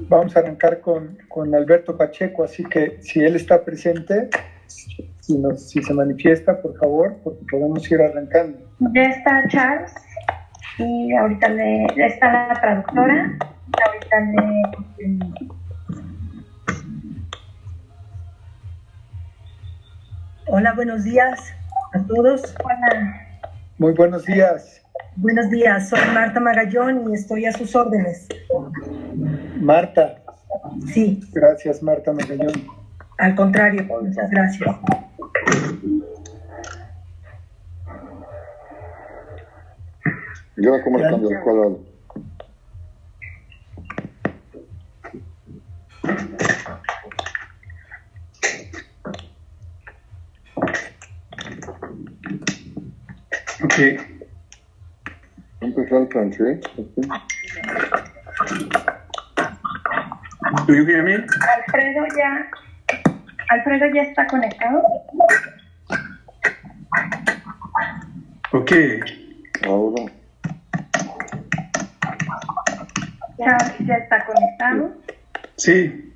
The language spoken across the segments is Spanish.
Vamos a arrancar con Alberto Pacheco, así que si él está presente, si se manifiesta, por favor, porque podemos ir arrancando. Ya está Charles y ahorita está la traductora. Hola, buenos días a todos. Hola. Muy buenos días. Buenos días, soy Marta Magallón y estoy a sus órdenes. Marta. Sí. Gracias, Marta Magallón. Al contrario, muchas gracias. ¿Y ahora cómo le cambio el cuadrado? Ok. Empezar el francés. Do you hear me? Alfredo ya está conectado. Ok. Ahora. Charles ya está conectado. Sí.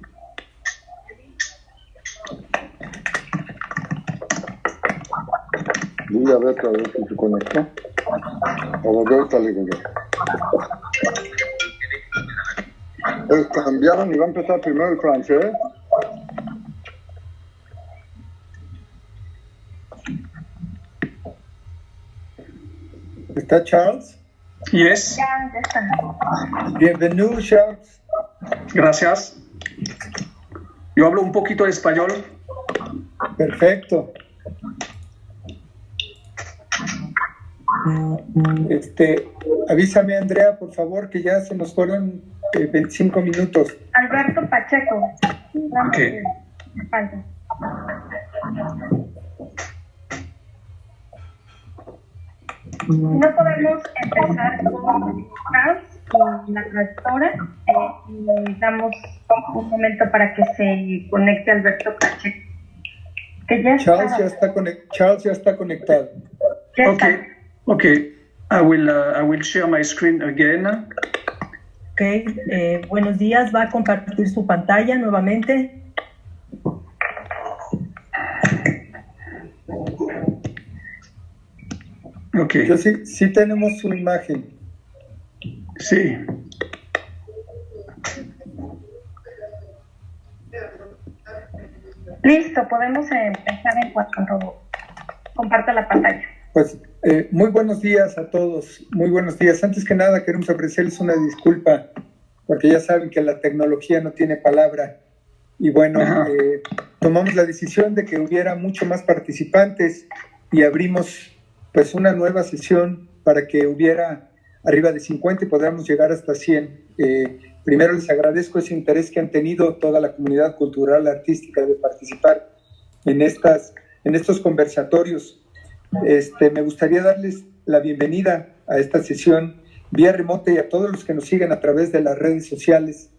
Dile a ver si se conecta. Ahora yo ahorita le digo yo. Cambiaron y va a empezar primero el francés. ¿Está Charles? Yes. Ya está. Bienvenido, Charles. Gracias. Yo hablo un poquito de español. Perfecto. Avísame, Andrea, por favor, que ya se nos fueron 25 minutos. Alberto Pacheco. Ok. Falta. No podemos empezar con Charles y la traductora y damos un momento para que se conecte Alberto Pacheco. Que ya Charles ya está conectado. Ya Okay. está. Okay. I will share my screen again. Ok, buenos días, va a compartir su pantalla nuevamente. Okay. Yo sí tenemos su imagen. Sí. Listo, podemos empezar en cuanto comparta la pantalla. Pues muy buenos días a todos, muy buenos días. Antes que nada queremos ofrecerles una disculpa, porque ya saben que la tecnología no tiene palabra. Y bueno, tomamos la decisión de que hubiera mucho más participantes y abrimos pues una nueva sesión para que hubiera arriba de 50 y podamos llegar hasta 100. Primero les agradezco ese interés que han tenido toda la comunidad cultural, artística, de participar en estos conversatorios. Me gustaría darles la bienvenida a esta sesión vía remota y a todos los que nos siguen a través de las redes sociales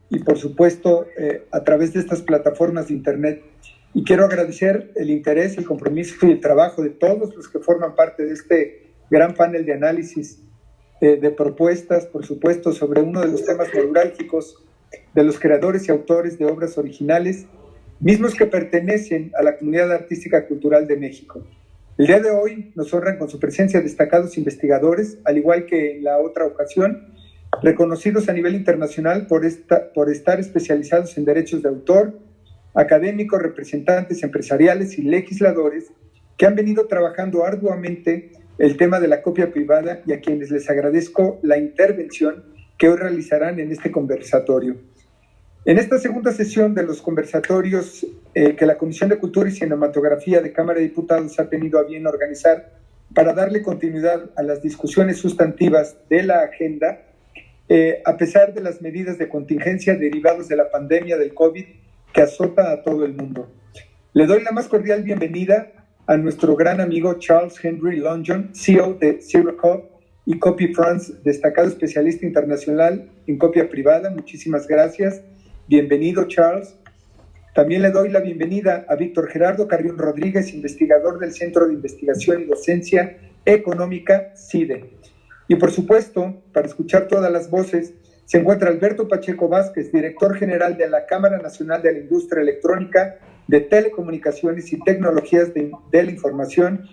y por supuesto a través de estas plataformas de internet. Y quiero agradecer el interés, el compromiso y el trabajo de todos los que forman parte de este gran panel de análisis de propuestas, por supuesto, sobre uno de los temas neurálgicos de los creadores y autores de obras originales, mismos que pertenecen a la comunidad artística cultural de México. El día de hoy nos honran con su presencia destacados investigadores, al igual que en la otra ocasión, reconocidos a nivel internacional por estar especializados en derechos de autor, académicos, representantes empresariales y legisladores que han venido trabajando arduamente el tema de la copia privada y a quienes les agradezco la intervención que hoy realizarán en este conversatorio. En esta segunda sesión de los conversatorios que la Comisión de Cultura y Cinematografía de Cámara de Diputados ha tenido a bien organizar para darle continuidad a las discusiones sustantivas de la agenda, a pesar de las medidas de contingencia derivadas de la pandemia del COVID que azota a todo el mundo. Le doy la más cordial bienvenida a nuestro gran amigo Charles Henry Longeon, CEO de ZeroCop y Copy France, destacado especialista internacional en copia privada. Muchísimas gracias. Bienvenido, Charles. También le doy la bienvenida a Víctor Gerardo Carrión Rodríguez, investigador del Centro de Investigación y Docencia Económica, CIDE. Y por supuesto, para escuchar todas las voces, se encuentra Alberto Pacheco Vázquez, director general de la Cámara Nacional de la Industria Electrónica, de Telecomunicaciones y Tecnologías de la Información,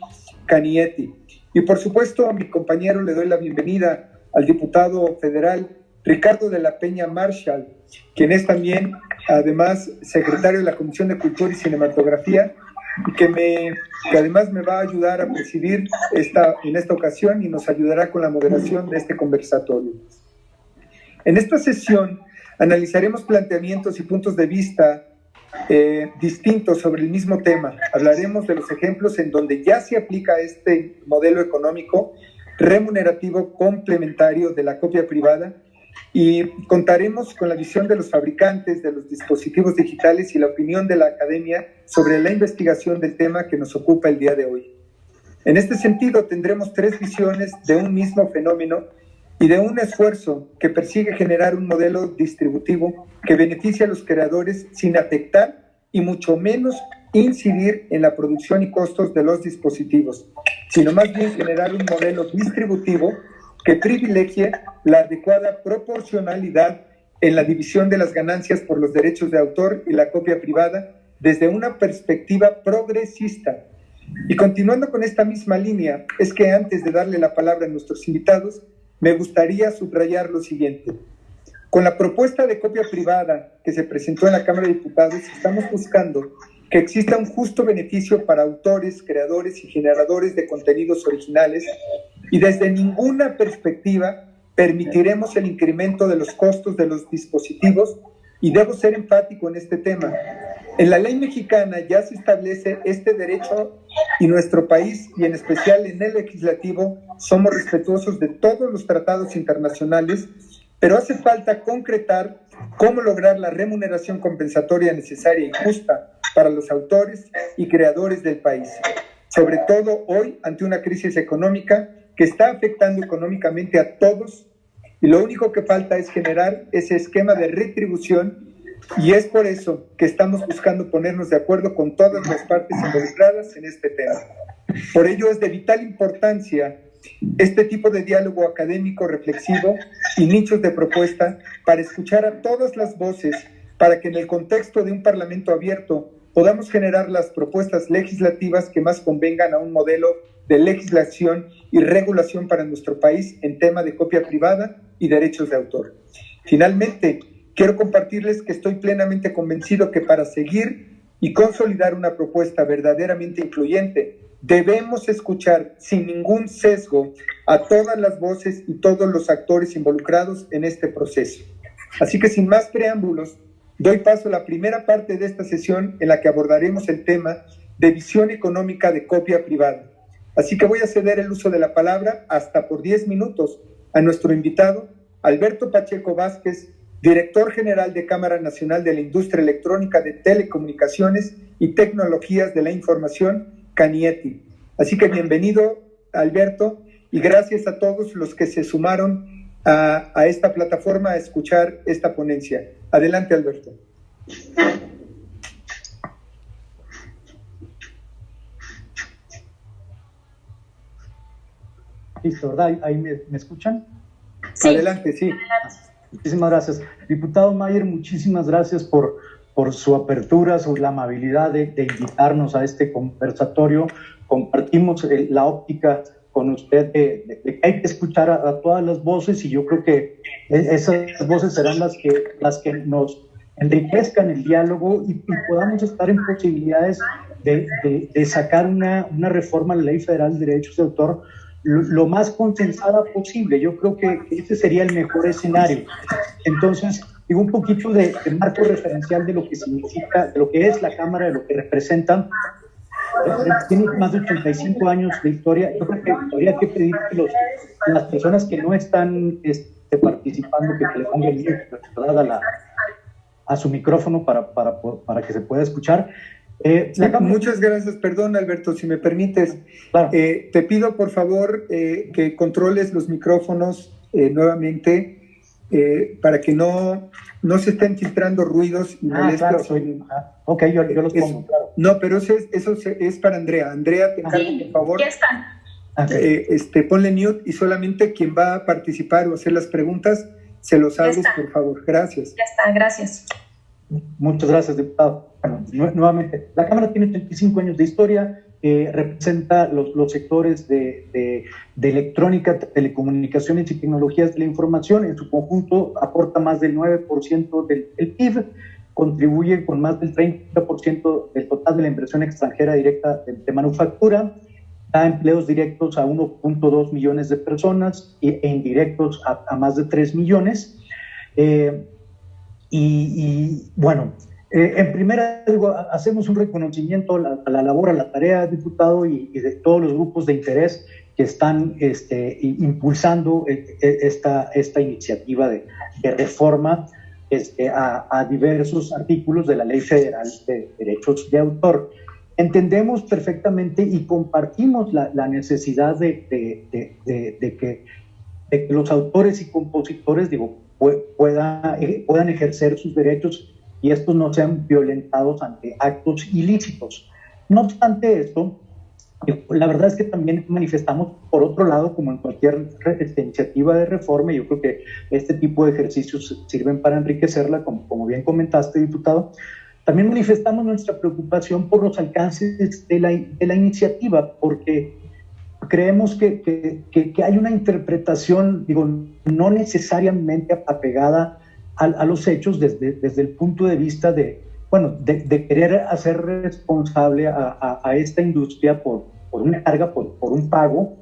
CANIETI. Y por supuesto, a mi compañero le doy la bienvenida al diputado federal Ricardo de la Peña Marshall, quien es también, además, secretario de la Comisión de Cultura y Cinematografía, y que además me va a ayudar a presidir en esta ocasión y nos ayudará con la moderación de este conversatorio. En esta sesión analizaremos planteamientos y puntos de vista distintos sobre el mismo tema. Hablaremos de los ejemplos en donde ya se aplica este modelo económico remunerativo complementario de la copia privada y contaremos con la visión de los fabricantes de los dispositivos digitales y la opinión de la academia sobre la investigación del tema que nos ocupa el día de hoy. En este sentido, tendremos tres visiones de un mismo fenómeno y de un esfuerzo que persigue generar un modelo distributivo que beneficie a los creadores sin afectar y mucho menos incidir en la producción y costos de los dispositivos, sino más bien generar un modelo distributivo que privilegie la adecuada proporcionalidad en la división de las ganancias por los derechos de autor y la copia privada desde una perspectiva progresista. Y continuando con esta misma línea, es que antes de darle la palabra a nuestros invitados, me gustaría subrayar lo siguiente. Con la propuesta de copia privada que se presentó en la Cámara de Diputados, estamos buscando que exista un justo beneficio para autores, creadores y generadores de contenidos originales y desde ninguna perspectiva permitiremos el incremento de los costos de los dispositivos y debo ser enfático en este tema. En la ley mexicana ya se establece este derecho y nuestro país, y en especial en el legislativo, somos respetuosos de todos los tratados internacionales, pero hace falta concretar cómo lograr la remuneración compensatoria necesaria y justa para los autores y creadores del país, sobre todo hoy ante una crisis económica que está afectando económicamente a todos y lo único que falta es generar ese esquema de retribución y es por eso que estamos buscando ponernos de acuerdo con todas las partes involucradas en este tema. Por ello es de vital importancia este tipo de diálogo académico reflexivo y nichos de propuesta para escuchar a todas las voces para que en el contexto de un parlamento abierto podamos generar las propuestas legislativas que más convengan a un modelo de legislación y regulación para nuestro país en tema de copia privada y derechos de autor. Finalmente, quiero compartirles que estoy plenamente convencido que para seguir y consolidar una propuesta verdaderamente incluyente, debemos escuchar sin ningún sesgo a todas las voces y todos los actores involucrados en este proceso. Así que sin más preámbulos, doy paso a la primera parte de esta sesión en la que abordaremos el tema de visión económica de copia privada. Así que voy a ceder el uso de la palabra hasta por 10 minutos a nuestro invitado, Alberto Pacheco Vázquez, director general de Cámara Nacional de la Industria Electrónica de Telecomunicaciones y Tecnologías de la Información, CANIETI. Así que bienvenido, Alberto, y gracias a todos los que se sumaron a esta plataforma a escuchar esta ponencia. Adelante, Alberto. Listo, ¿verdad? ¿Ahí me escuchan? Sí. Adelante, sí. Muchísimas gracias. Diputado Mayer, muchísimas gracias por su apertura, por la amabilidad de invitarnos a este conversatorio. Compartimos la óptica con usted de que hay que escuchar a todas las voces y yo creo que esas voces serán las que nos enriquezcan el diálogo y podamos estar en posibilidades de sacar una reforma a la Ley Federal de Derechos de Autor lo más consensada posible. Yo creo que ese sería el mejor escenario. Entonces, digo un poquito de marco referencial de lo que significa, de lo que es la Cámara, de lo que representan. Tiene más de 85 años de historia. Yo creo que habría que pedir que las personas que no están participando, que le pongan el mute a su micrófono para que se pueda escuchar. Muchas gracias. Perdón, Alberto, si me permites. Claro. Te pido, por favor, que controles los micrófonos nuevamente para que no se estén filtrando ruidos y molestos. Claro, ok, yo los pongo, claro. No, pero eso es para Andrea. Andrea, te encargo, por favor. Ya están. Ponle mute y solamente quien va a participar o hacer las preguntas Se los abres, por favor. Gracias. Ya está, gracias. Muchas gracias, diputado. Bueno, nuevamente, la Cámara tiene 35 años de historia, representa los sectores de electrónica, telecomunicaciones y tecnologías de la información. En su conjunto aporta más del 9% del PIB, contribuye con más del 30% del total de la inversión extranjera directa de manufactura, da empleos directos a 1.2 millones de personas e indirectos a más de 3 millones. Bueno, en primera, hacemos un reconocimiento a la labor, a la tarea, diputado, y de todos los grupos de interés que están impulsando esta iniciativa de reforma a diversos artículos de la Ley Federal de Derechos de Autor. Entendemos perfectamente y compartimos la necesidad de que los autores y compositores, puedan ejercer sus derechos y estos no sean violentados ante actos ilícitos. No obstante esto, la verdad es que también manifestamos, por otro lado, como en cualquier iniciativa de reforma, yo creo que este tipo de ejercicios sirven para enriquecerla, como bien comentaste, diputado. También manifestamos nuestra preocupación por los alcances de la iniciativa, porque creemos que hay una interpretación, no necesariamente apegada a los hechos desde el punto de vista de querer hacer responsable a esta industria por una carga, por un pago,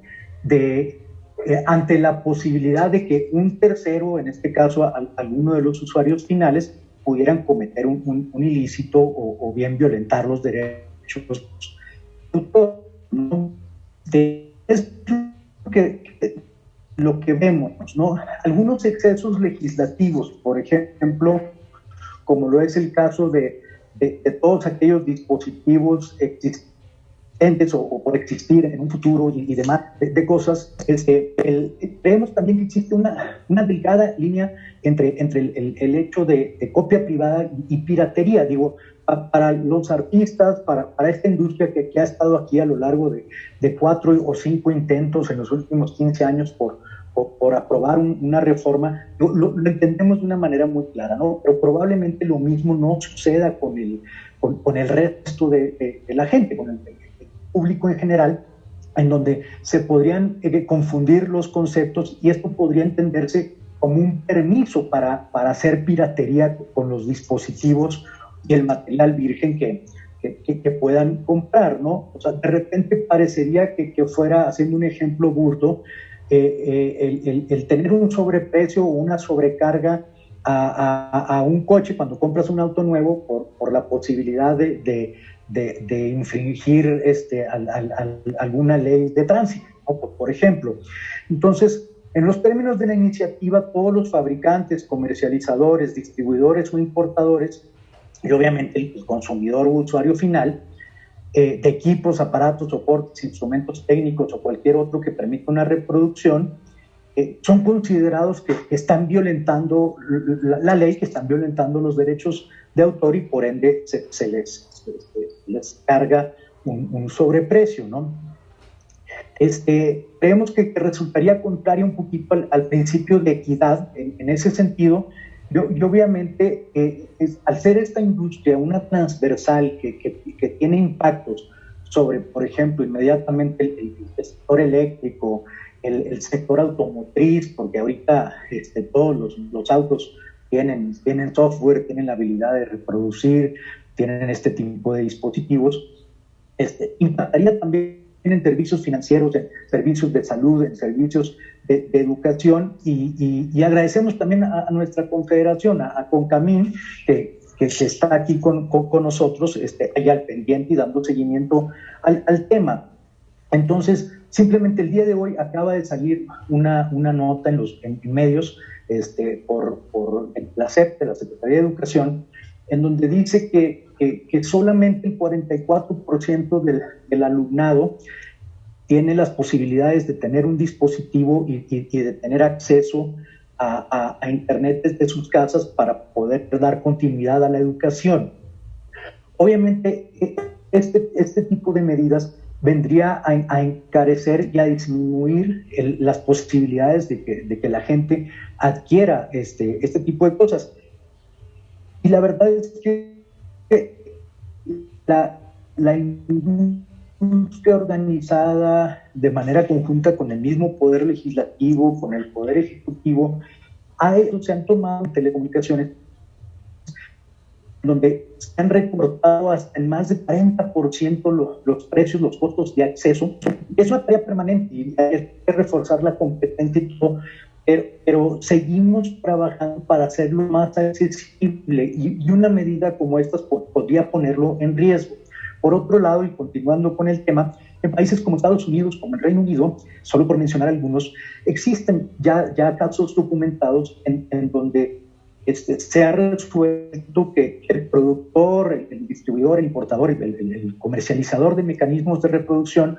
ante la posibilidad de que un tercero, en este caso alguno de los usuarios finales, pudieran cometer un ilícito o bien violentar los derechos. Es lo que vemos, ¿no? Algunos excesos legislativos, por ejemplo, como lo es el caso de todos aquellos dispositivos existentes o por existir en un futuro y demás de cosas, creemos también que existe una delgada línea entre el hecho de copia privada y piratería. Para los artistas, para esta industria que ha estado aquí a lo largo de 4 o 5 intentos en los últimos 15 años por aprobar una reforma, lo entendemos de una manera muy clara, ¿no? Pero probablemente lo mismo no suceda con el resto de la gente, con el público en general, en donde se podrían confundir los conceptos y esto podría entenderse como un permiso para hacer piratería con los dispositivos y el material virgen que puedan comprar, ¿no? O sea, de repente parecería que fuera, haciendo un ejemplo burdo, el tener un sobreprecio o una sobrecarga a un coche cuando compras un auto nuevo por la posibilidad de infringir alguna ley de tránsito, ¿no? Por ejemplo. Entonces, en los términos de la iniciativa, todos los fabricantes, comercializadores, distribuidores o importadores, y obviamente el consumidor o usuario final, de equipos, aparatos, soportes, instrumentos técnicos o cualquier otro que permita una reproducción, son considerados que están violentando la ley, que están violentando los derechos de autor y por ende se les carga un sobreprecio, ¿no? Creemos que resultaría contrario un poquito al principio de equidad en ese sentido. Y obviamente, al ser esta industria una transversal que tiene impactos sobre, por ejemplo, inmediatamente el sector eléctrico, el sector automotriz, porque ahorita todos los autos tienen software, tienen la habilidad de reproducir, tienen este tipo de dispositivos, impactaría también en servicios financieros, en servicios de salud, en servicios de educación, y agradecemos también a nuestra confederación, a CONCAMIN, que está aquí con nosotros, ahí al pendiente y dando seguimiento al tema. Entonces, simplemente el día de hoy acaba de salir una nota en medios por la SEP, de la Secretaría de Educación, en donde dice que solamente el 44% del alumnado tiene las posibilidades de tener un dispositivo y de tener acceso a Internet desde sus casas para poder dar continuidad a la educación. Obviamente, este tipo de medidas vendría a encarecer y a disminuir las posibilidades de que la gente adquiera este tipo de cosas. Y la verdad es que la industria organizada de manera conjunta con el mismo poder legislativo, con el poder ejecutivo, se han tomado telecomunicaciones donde se han recortado hasta en más de 40% los precios, los costos de acceso. Es una tarea permanente y hay que reforzar la competencia y todo, pero seguimos trabajando para hacerlo más accesible y una medida como esta podría ponerlo en riesgo. Por otro lado, y continuando con el tema, en países como Estados Unidos, como el Reino Unido, solo por mencionar algunos, existen ya casos documentados en donde se ha resuelto que el productor, el distribuidor, el importador, el comercializador de mecanismos de reproducción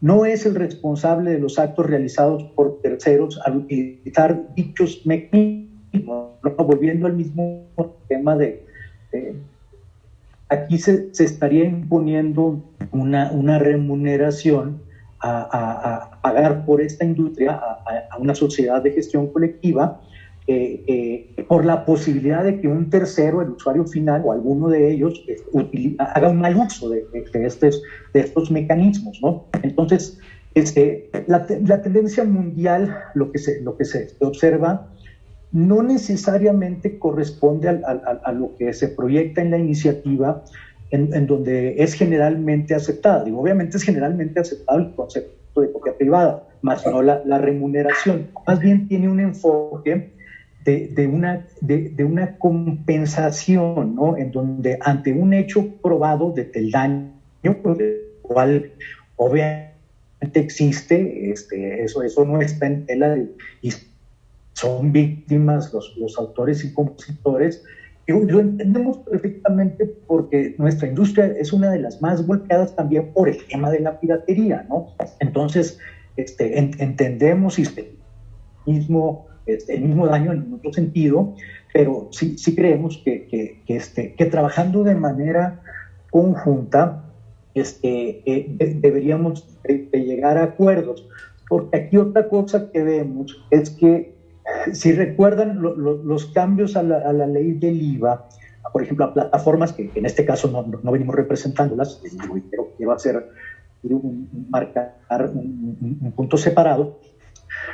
no es el responsable de los actos realizados por terceros al utilizar dichos mecanismos, ¿no? Volviendo al mismo tema aquí se estaría imponiendo una remuneración a pagar por esta industria a una sociedad de gestión colectiva por la posibilidad de que un tercero, el usuario final o alguno de ellos, haga un mal uso de estos mecanismos, ¿no? Entonces, la tendencia mundial, lo que se observa, no necesariamente corresponde a lo que se proyecta en la iniciativa, en donde es generalmente aceptada. Digo, obviamente es generalmente aceptado el concepto de propiedad privada, más no la remuneración. Más bien tiene un enfoque de una compensación, ¿no? En donde ante un hecho probado del daño, pues, el cual obviamente existe, eso no está en tela y son víctimas los autores y compositores. Lo entendemos perfectamente porque nuestra industria es una de las más golpeadas también por el tema de la piratería, ¿no? Entonces, entendemos el mismo daño en otro sentido, pero sí creemos que trabajando de manera conjunta deberíamos de llegar a acuerdos, porque aquí otra cosa que vemos es que si recuerdan los cambios a la ley del IVA, por ejemplo, a plataformas que en este caso no venimos representándolas, quiero marcar un punto separado.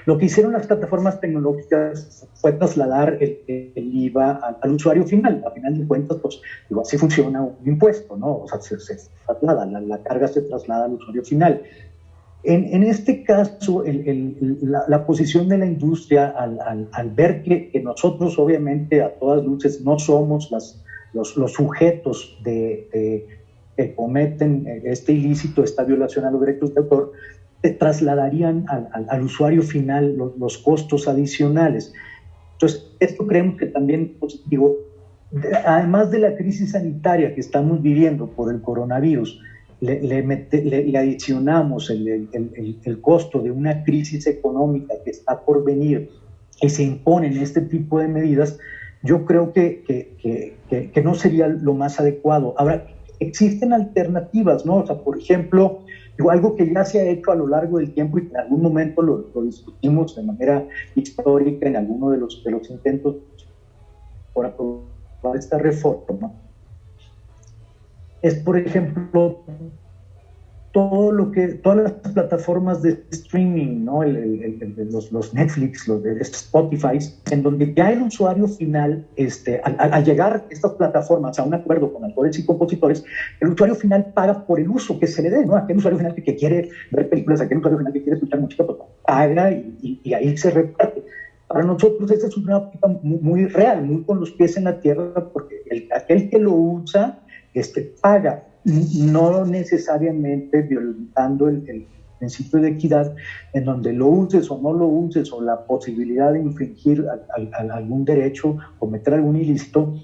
Lo que hicieron las plataformas tecnológicas fue trasladar el IVA al usuario final. A final de cuentas, pues así funciona un impuesto, ¿no? O sea, se traslada, la carga se traslada al usuario final. En este caso, la posición de la industria, al ver que nosotros, obviamente, a todas luces, no somos los sujetos que cometen este ilícito, esta violación a los derechos de autor, trasladarían al usuario final los costos adicionales. Entonces, esto creemos que también, pues, además de la crisis sanitaria que estamos viviendo por el coronavirus, le adicionamos el costo de una crisis económica que está por venir y se imponen este tipo de medidas. Yo creo que no sería lo más adecuado. Ahora, existen alternativas, ¿no? O sea, por ejemplo, algo que ya se ha hecho a lo largo del tiempo y que en algún momento lo discutimos de manera histórica en alguno de los intentos por aprobar esta reforma, es, por ejemplo, todas las plataformas de streaming, ¿no? Los Netflix, los de Spotify, en donde ya el usuario final, al llegar estas plataformas a un acuerdo con autores y compositores, el usuario final paga por el uso que se le dé, ¿no? Aquel usuario final que quiere ver películas, aquel usuario final que quiere escuchar música, pues paga y ahí se reparte. Para nosotros esta es una óptica muy real, muy con los pies en la tierra, porque aquel que lo usa paga, no necesariamente violentando el principio de equidad, en donde lo uses o no lo uses, o la posibilidad de infringir algún derecho, cometer algún ilícito,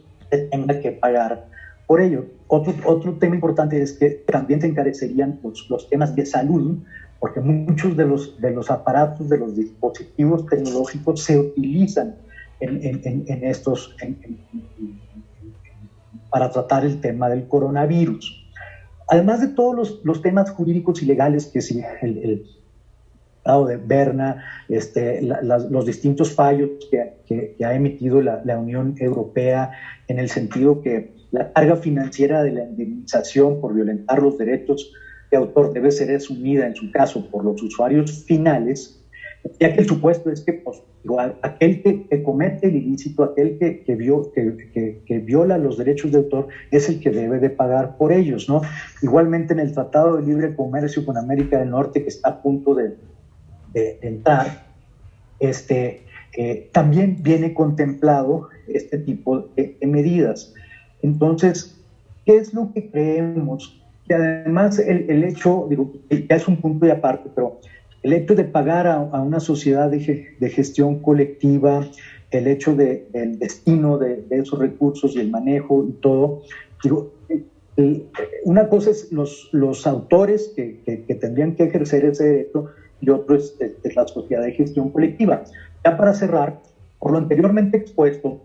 tenga que pagar por ello. Otro tema importante es que también se encarecerían los temas de salud, porque muchos de los aparatos, de los dispositivos tecnológicos se utilizan para tratar el tema del coronavirus. además de todos los temas jurídicos y legales que sí, el Tratado de Berna, los distintos fallos que ha emitido la Unión Europea en el sentido que la carga financiera de la indemnización por violentar los derechos de autor debe ser asumida en su caso por los usuarios finales, ya que el supuesto es que pues, igual, aquel que comete el ilícito, aquel que viola los derechos de autor es el que debe de pagar por ellos, ¿no? Igualmente en el Tratado de Libre Comercio con América del Norte, que está a punto de entrar, también viene contemplado este tipo de medidas. Entonces, ¿qué es lo que creemos? Que además el hecho, digo, ya es un punto de aparte, pero el hecho de pagar a una sociedad de gestión colectiva, el hecho del destino de esos recursos y el manejo y todo, digo, una cosa es los autores que tendrían que ejercer ese derecho y otro es la sociedad de gestión colectiva. Ya para cerrar, por lo anteriormente expuesto,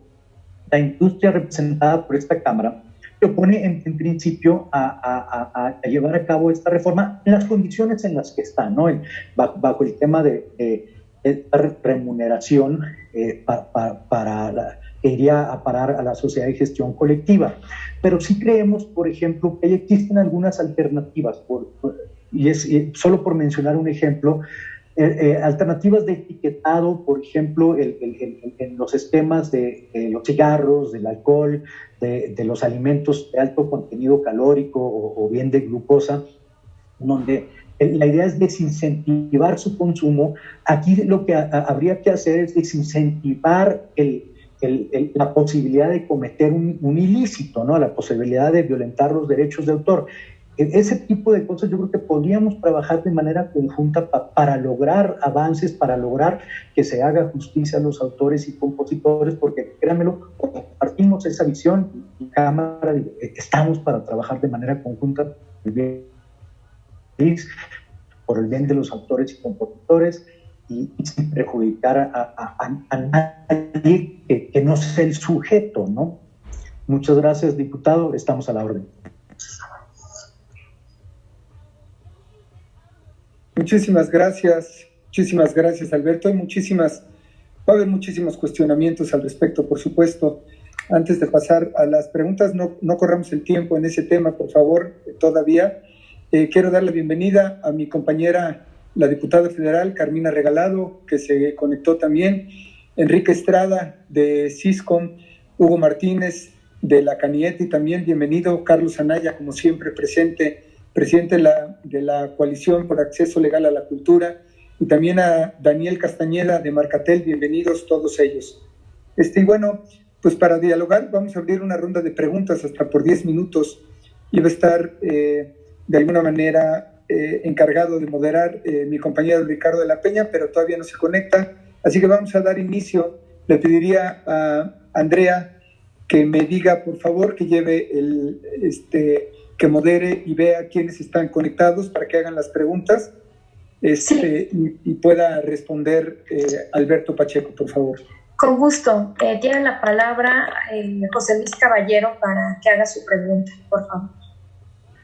la industria representada por esta Cámara se opone en principio a llevar a cabo esta reforma en las condiciones en las que está, ¿no? Bajo el tema de remuneración que iría a parar a la sociedad de gestión colectiva. Pero sí creemos, por ejemplo, que existen algunas alternativas, solo por mencionar un ejemplo, alternativas de etiquetado, por ejemplo, en los esquemas de los cigarros, del alcohol, de los alimentos de alto contenido calórico o bien de glucosa, donde la idea es desincentivar su consumo. Aquí lo que habría que hacer es desincentivar la posibilidad de cometer un ilícito, ¿no? La posibilidad de violentar los derechos de autor. Ese tipo de cosas yo creo que podríamos trabajar de manera conjunta para lograr avances, para lograr que se haga justicia a los autores y compositores, porque créanmelo, compartimos esa visión y Cámara, estamos para trabajar de manera conjunta por el bien de los autores y compositores y sin perjudicar a nadie que no sea el sujeto, ¿no? Muchas gracias, diputado, estamos a la orden. Muchísimas gracias, Alberto. Va a haber muchísimos cuestionamientos al respecto, por supuesto. Antes de pasar a las preguntas, no corramos el tiempo en ese tema, por favor, todavía. Quiero dar la bienvenida a mi compañera, la diputada federal, Carmina Regalado, que se conectó también, Enrique Estrada, de Siscom, Hugo Martínez, de la Canieti, también bienvenido, Carlos Anaya, como siempre, presente, presidente de la Coalición por Acceso Legal a la Cultura, y también a Daniel Castañeda de Marcatel, bienvenidos todos ellos. Y bueno, pues para dialogar vamos a abrir una ronda de preguntas hasta por 10 minutos, y va a estar de alguna manera encargado de moderar mi compañero Ricardo de la Peña, pero todavía no se conecta, así que vamos a dar inicio. Le pediría a Andrea que me diga, por favor, que lleve que modere y vea quiénes están conectados para que hagan las preguntas sí. y pueda responder Alberto Pacheco, por favor. Con gusto. Tiene la palabra José Luis Caballero para que haga su pregunta, por favor.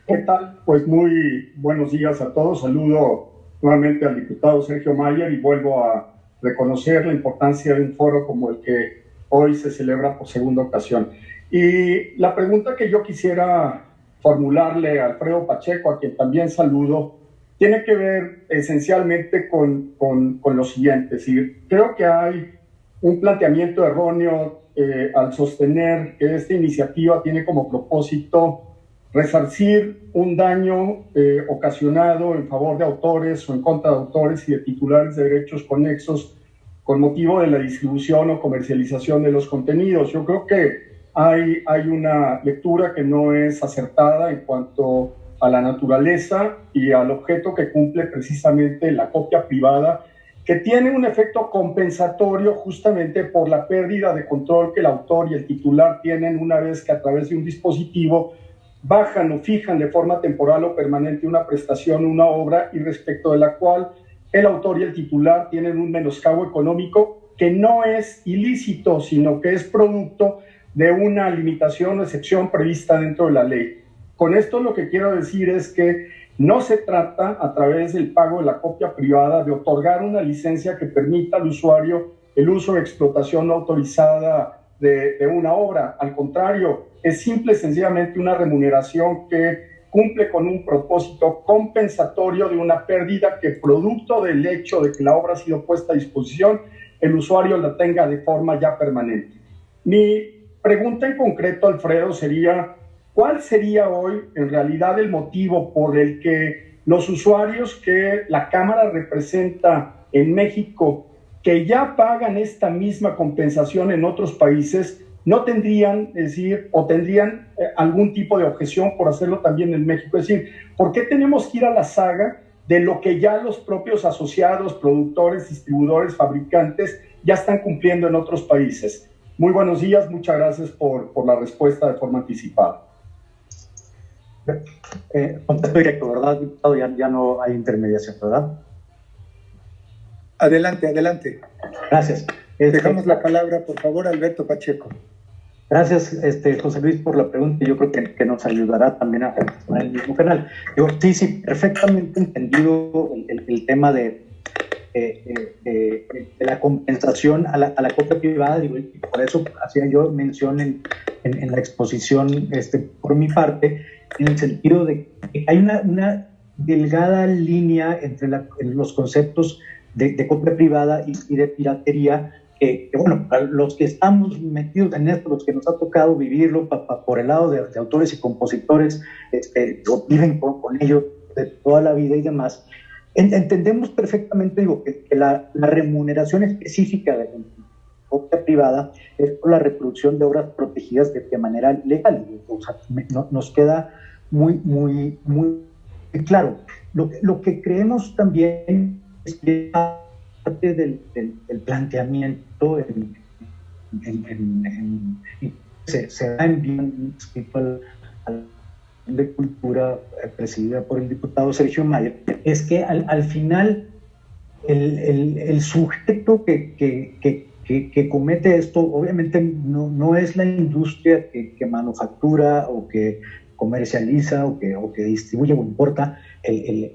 ¿Qué tal? Pues muy buenos días a todos. Saludo nuevamente al diputado Sergio Mayer y vuelvo a reconocer la importancia de un foro como el que hoy se celebra por segunda ocasión. Y la pregunta que yo quisiera formularle a Alfredo Pacheco, a quien también saludo, tiene que ver esencialmente con lo siguiente. Es decir, creo que hay un planteamiento erróneo al sostener que esta iniciativa tiene como propósito resarcir un daño ocasionado en favor de autores o en contra de autores y de titulares de derechos conexos con motivo de la distribución o comercialización de los contenidos. Yo creo que hay una lectura que no es acertada en cuanto a la naturaleza y al objeto que cumple precisamente la copia privada, que tiene un efecto compensatorio justamente por la pérdida de control que el autor y el titular tienen una vez que a través de un dispositivo bajan o fijan de forma temporal o permanente una prestación, una obra, y respecto de la cual el autor y el titular tienen un menoscabo económico que no es ilícito, sino que es producto de una limitación o excepción prevista dentro de la ley. Con esto lo que quiero decir es que no se trata, a través del pago de la copia privada, de otorgar una licencia que permita al usuario el uso o explotación no autorizada de una obra. Al contrario, es simple y sencillamente una remuneración que cumple con un propósito compensatorio de una pérdida que, producto del hecho de que la obra ha sido puesta a disposición, el usuario la tenga de forma ya permanente. Mi pregunta en concreto, Alfredo, sería: ¿cuál sería hoy en realidad el motivo por el que los usuarios que la Cámara representa en México, que ya pagan esta misma compensación en otros países, no tendrían, es decir, o tendrían algún tipo de objeción por hacerlo también en México? Es decir, ¿por qué tenemos que ir a la saga de lo que ya los propios asociados, productores, distribuidores, fabricantes ya están cumpliendo en otros países? Muy buenos días, muchas gracias por la respuesta de forma anticipada. Contesto directo, ¿verdad, diputado? Ya no hay intermediación, ¿verdad? Adelante. Gracias. Dejamos la palabra, por favor, a Alberto Pacheco. Gracias, José Luis, por la pregunta. Yo creo que nos ayudará también a gestionar el mismo canal. Sí, perfectamente entendido el tema de la compensación a la copia privada. Digo, y por eso hacía yo mención en la exposición por mi parte, en el sentido de que hay una delgada línea entre los conceptos de copia privada y de piratería, que bueno, para los que estamos metidos en esto, los que nos ha tocado vivirlo por el lado de autores y compositores, viven con ellos de toda la vida y demás, entendemos perfectamente, digo, que la remuneración específica de la copia privada es por la reproducción de obras protegidas de manera legal. O sea, nos queda muy claro. Lo que creemos también es que parte del planteamiento se da en bien al de Cultura, presidida por el diputado Sergio Mayer, es que al final el sujeto que comete esto obviamente no es la industria que manufactura o que comercializa o que distribuye o importa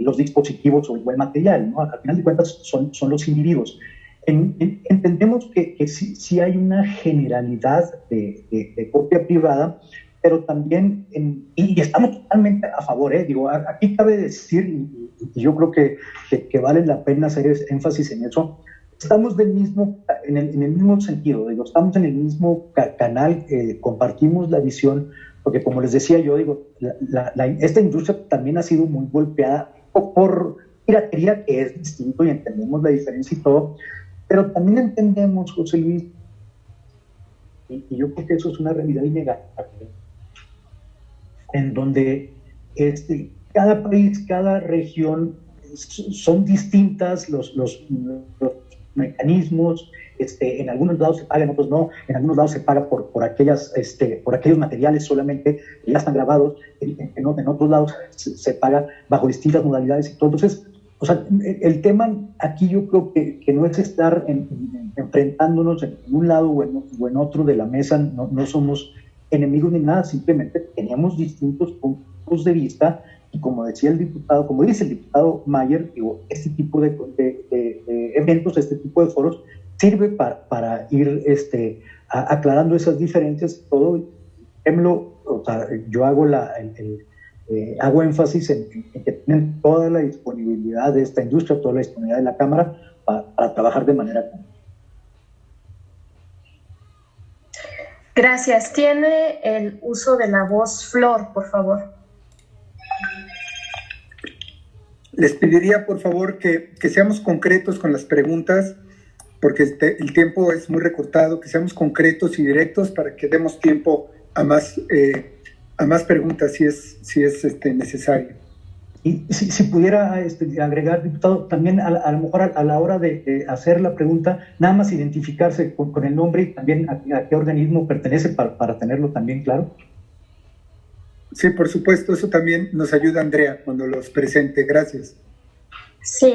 los dispositivos o el buen material, ¿no? Al final de cuentas son los individuos. Entendemos que sí hay una generalidad de copia privada, pero también, y estamos totalmente a favor, digo, aquí cabe decir, y yo creo que vale la pena hacer énfasis en eso, estamos en el mismo sentido, digo, estamos en el mismo canal, compartimos la visión, porque como les decía yo, digo, esta industria también ha sido muy golpeada por piratería, que es distinto y entendemos la diferencia y todo, pero también entendemos, José Luis, y yo creo que eso es una realidad innegable, en donde cada país, cada región son distintas los mecanismos. En algunos lados se paga, en otros no. En algunos lados se paga por aquellos materiales solamente que ya están grabados. En otros lados se paga bajo distintas modalidades y todo. Entonces, o sea, el tema aquí yo creo que no es estar enfrentándonos en un lado o en otro de la mesa. No somos enemigos ni nada, simplemente tenemos distintos puntos de vista, y como dice el diputado Mayer, digo, este tipo de eventos, este tipo de foros sirve para ir aclarando esas diferencias y todo. O sea, yo hago énfasis en que tienen toda la disponibilidad de esta industria, toda la disponibilidad de la Cámara para trabajar de manera conjunta. Gracias. Tiene el uso de la voz Flor, por favor. Les pediría, por favor, que seamos concretos con las preguntas, porque el tiempo es muy recortado, que seamos concretos y directos para que demos tiempo a más preguntas si es necesario. Y si pudiera agregar, diputado, también a lo mejor a la hora de hacer la pregunta, nada más identificarse con el nombre y también a qué organismo pertenece para tenerlo también claro. Sí, por supuesto, eso también nos ayuda Andrea cuando los presente. Gracias. Sí,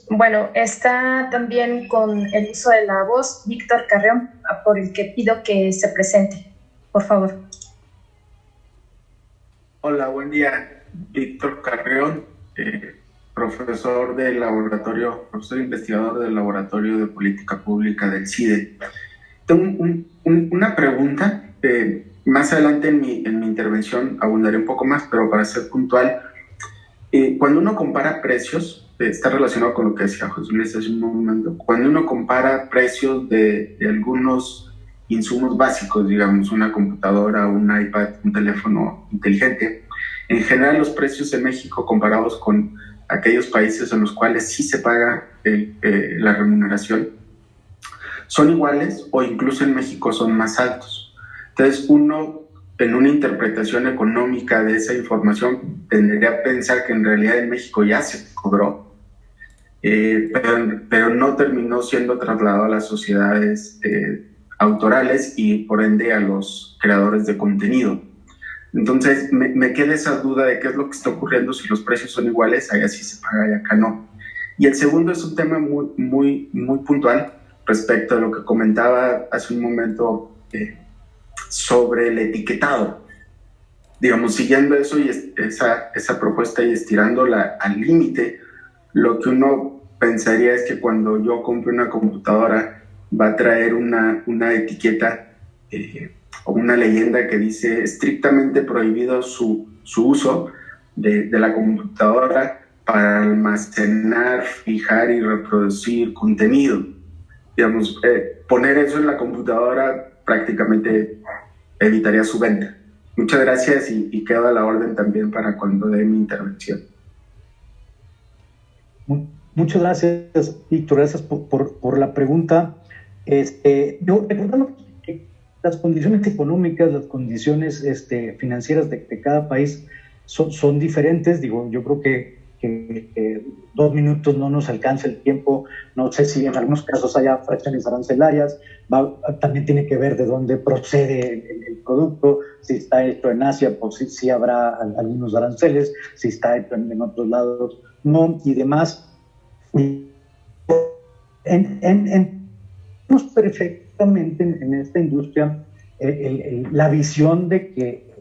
bueno, está también con el uso de la voz Víctor Carreón, por el que pido que se presente, por favor. Hola, buen día. Víctor Carreón, profesor investigador del Laboratorio de Política Pública del CIDE. Tengo una pregunta. Más adelante en mi intervención abundaré un poco más, pero para ser puntual, cuando uno compara precios, está relacionado con lo que decía José Luis hace un momento, cuando uno compara precios de algunos insumos básicos, digamos, una computadora, un iPad, un teléfono inteligente, en general los precios en México comparados con aquellos países en los cuales sí se paga la remuneración, son iguales o incluso en México son más altos. Entonces uno, en una interpretación económica de esa información, tendría a pensar que en realidad en México ya se cobró, pero no terminó siendo trasladado a las sociedades autorales y por ende a los creadores de contenido. Entonces me queda esa duda de qué es lo que está ocurriendo si los precios son iguales, allá sí se paga y acá no. Y el segundo es un tema muy puntual respecto a lo que comentaba hace un momento sobre el etiquetado. Digamos, siguiendo eso y esa propuesta y estirándola al límite, lo que uno pensaría es que cuando yo compre una computadora va a traer una etiqueta o una leyenda que dice estrictamente prohibido su uso de la computadora para almacenar, fijar y reproducir contenido. Digamos, poner eso en la computadora prácticamente evitaría su venta. Muchas gracias y quedo a la orden también para cuando dé mi intervención. Muchas gracias, Víctor. Gracias por la pregunta. Yo recordando que las condiciones económicas, las condiciones financieras de cada país son diferentes. Digo, yo creo que 2 minutos no nos alcanza el tiempo. No sé si en algunos casos haya fracciones arancelarias. También tiene que ver de dónde procede el producto. Si está hecho en Asia, pues sí habrá algunos aranceles. Si está hecho en otros lados, no, y demás. Tenemos perfectamente en esta industria la visión de que,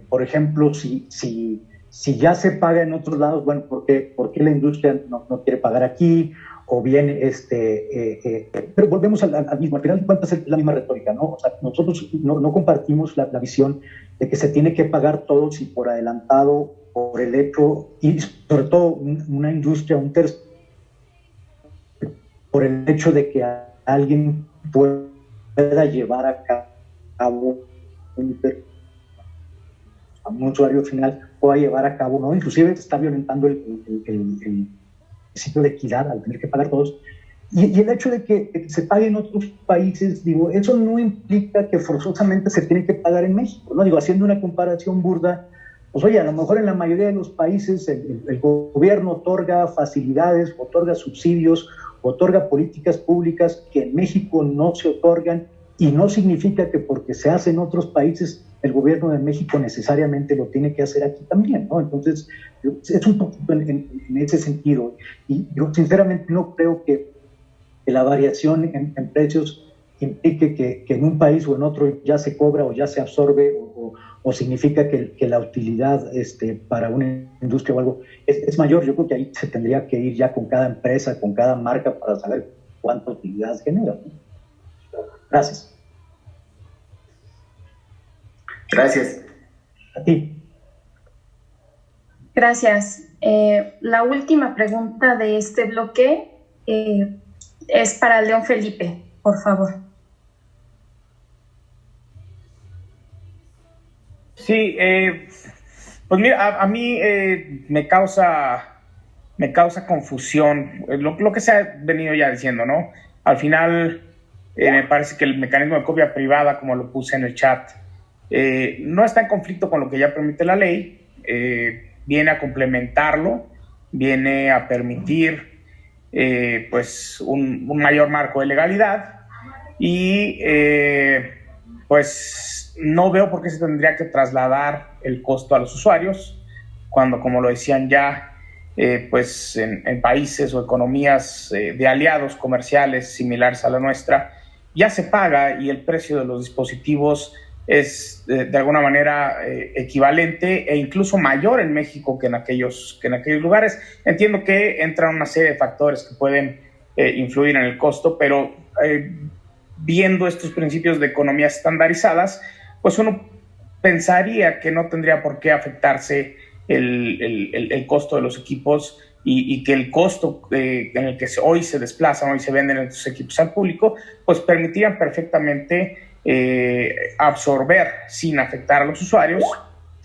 por ejemplo, si ya se paga en otros lados, bueno, ¿por qué la industria no quiere pagar aquí? O bien, pero volvemos al mismo, al final de cuentas es la misma retórica, ¿no? O sea, nosotros no compartimos la visión de que se tiene que pagar todo si por adelantado, por el hecho, y sobre todo una industria, un tercio, por el hecho de que alguien pueda llevar a cabo a un usuario final pueda llevar a cabo, ¿no? Inclusive se está violentando el principio de equidad al tener que pagar todos. Y el hecho de que se pague en otros países, digo, eso no implica que forzosamente se tiene que pagar en México, ¿no? Digo, haciendo una comparación burda, pues oye, a lo mejor en la mayoría de los países el gobierno otorga facilidades, otorga subsidios, otorga políticas públicas que en México no se otorgan, y no significa que porque se hace en otros países el gobierno de México necesariamente lo tiene que hacer aquí también, ¿no? Entonces, es un poquito en ese sentido. Y yo sinceramente no creo que la variación en precios implique que en un país o en otro ya se cobra o ya se absorbe o significa que la utilidad para una industria o algo es mayor. Yo creo que ahí se tendría que ir ya con cada empresa, con cada marca para saber cuánta utilidad genera, ¿no? Gracias. Gracias. A ti. Gracias. La última pregunta de este bloque es para León Felipe, por favor. Sí, pues mira, a mí me causa confusión lo que se ha venido ya diciendo, ¿no? Al final me parece que el mecanismo de copia privada, como lo puse en el chat, no está en conflicto con lo que ya permite la ley, viene a complementarlo, viene a permitir pues un mayor marco de legalidad y pues no veo por qué se tendría que trasladar el costo a los usuarios cuando, como lo decían ya, pues en países o economías de aliados comerciales similares a la nuestra ya se paga y el precio de los dispositivos es de alguna manera equivalente e incluso mayor en México que en aquellos lugares. Entiendo que entran una serie de factores que pueden influir en el costo, pero viendo estos principios de economías estandarizadas, pues uno pensaría que no tendría por qué afectarse el costo de los equipos y que el costo en el que hoy se desplazan, hoy se venden estos equipos al público, pues permitirían perfectamente absorber sin afectar a los usuarios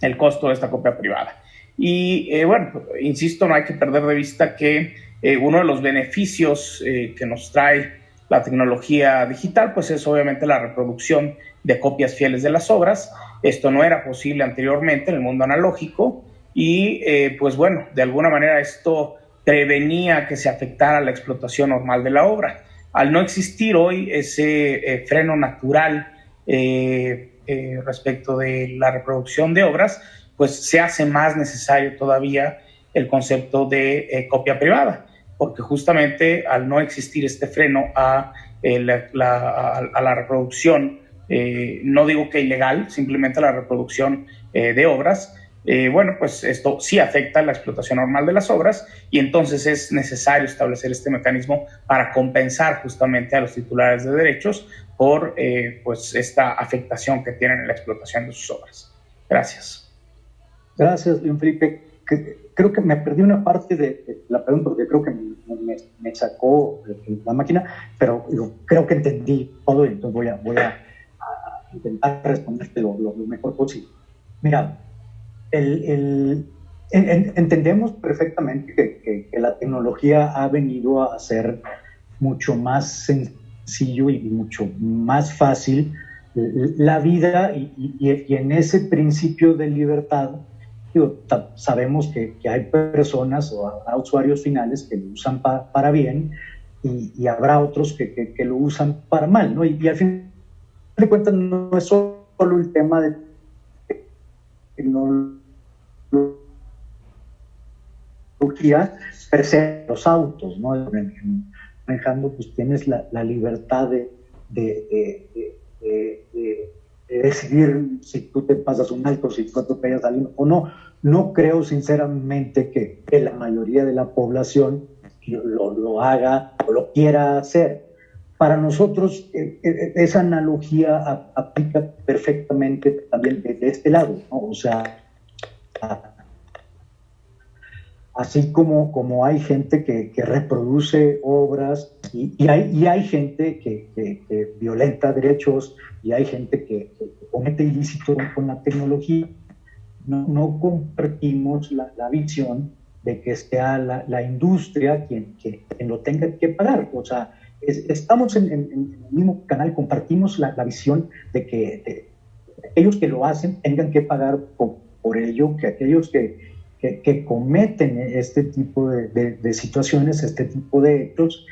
el costo de esta copia privada. Y bueno, insisto, no hay que perder de vista que uno de los beneficios que nos trae la tecnología digital, pues es obviamente la reproducción de copias fieles de las obras. Esto no era posible anteriormente en el mundo analógico y pues bueno, de alguna manera esto prevenía que se afectara la explotación normal de la obra. Al no existir hoy ese freno natural respecto de la reproducción de obras, pues se hace más necesario todavía el concepto de copia privada, porque justamente al no existir este freno a la reproducción, no digo que ilegal, simplemente a la reproducción de obras, bueno, pues esto sí afecta la explotación normal de las obras y entonces es necesario establecer este mecanismo para compensar justamente a los titulares de derechos por pues esta afectación que tienen en la explotación de sus obras. Gracias. Gracias, León Felipe. Creo que me perdí una parte de la pregunta porque creo que me sacó la máquina, pero creo que entendí todo y entonces voy a intentar responderte lo mejor posible. Mira, entendemos perfectamente que la tecnología ha venido a hacer mucho más sencillo y mucho más fácil la vida y en ese principio de libertad sabemos que hay personas o habrá usuarios finales que lo usan para bien y habrá otros que lo usan para mal, ¿no? Y al fin de cuentas no es solo el tema de tecnología per se, los autos, ¿no? Manejando, pues tienes la libertad de decidir si tú te pasas un alto, si tú atropellas a alguien o no. No creo sinceramente que la mayoría de la población lo haga o lo quiera hacer. Para nosotros esa analogía aplica perfectamente también de este lado, ¿no? O sea, así como hay gente que reproduce obras y hay gente que violenta derechos y hay gente que comete ilícitos con la tecnología, no compartimos la visión de que sea la industria quien lo tenga que pagar. O sea, estamos en el mismo canal, compartimos la visión de que aquellos que lo hacen tengan que pagar por ello, que aquellos que cometen este tipo de situaciones, este tipo de hechos,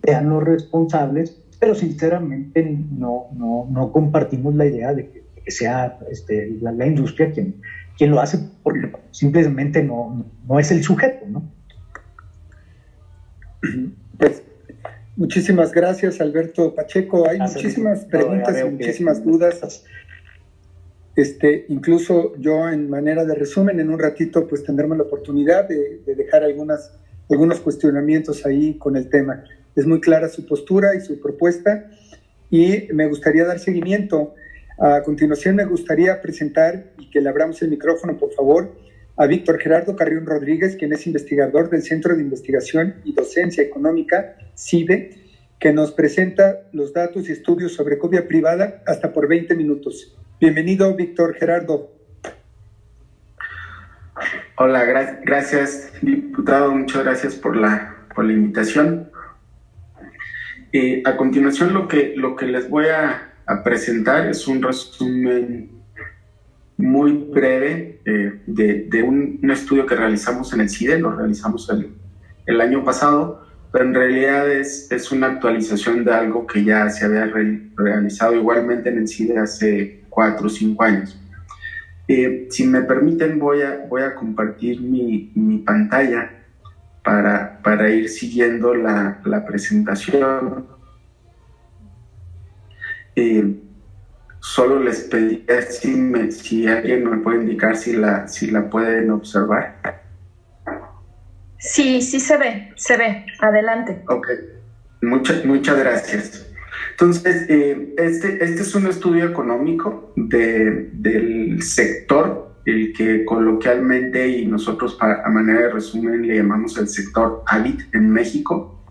sean los responsables, pero sinceramente no compartimos la idea de que sea la industria quien lo hace, porque simplemente no es el sujeto, ¿no? Pues, muchísimas gracias, Alberto Pacheco. Hay muchísimas preguntas y muchísimas dudas. Incluso yo, en manera de resumen, en un ratito pues tendremos la oportunidad de dejar algunos cuestionamientos ahí con el tema. Es muy clara su postura y su propuesta y me gustaría dar seguimiento. A continuación me gustaría presentar y que le abramos el micrófono, por favor, a Víctor Gerardo Carrión Rodríguez, quien es investigador del Centro de Investigación y Docencia Económica, CIDE, que nos presenta los datos y estudios sobre copia privada hasta por 20 minutos. Bienvenido, Víctor Gerardo. Hola, gracias, diputado. Muchas gracias por la invitación. A continuación, lo que les voy a presentar es un resumen muy breve de un estudio que realizamos en el CIDE. Lo realizamos el año pasado, pero en realidad es una actualización de algo que ya se había realizado igualmente en el CIDE hace 4 o 5 años. Si me permiten, voy a compartir mi pantalla para ir siguiendo la presentación. Solo les pediría si alguien me puede indicar si la pueden observar. Sí, sí se ve. Adelante. Ok, muchas gracias. Entonces, este es un estudio económico del sector, el que coloquialmente y nosotros a manera de resumen le llamamos el sector AVID en México,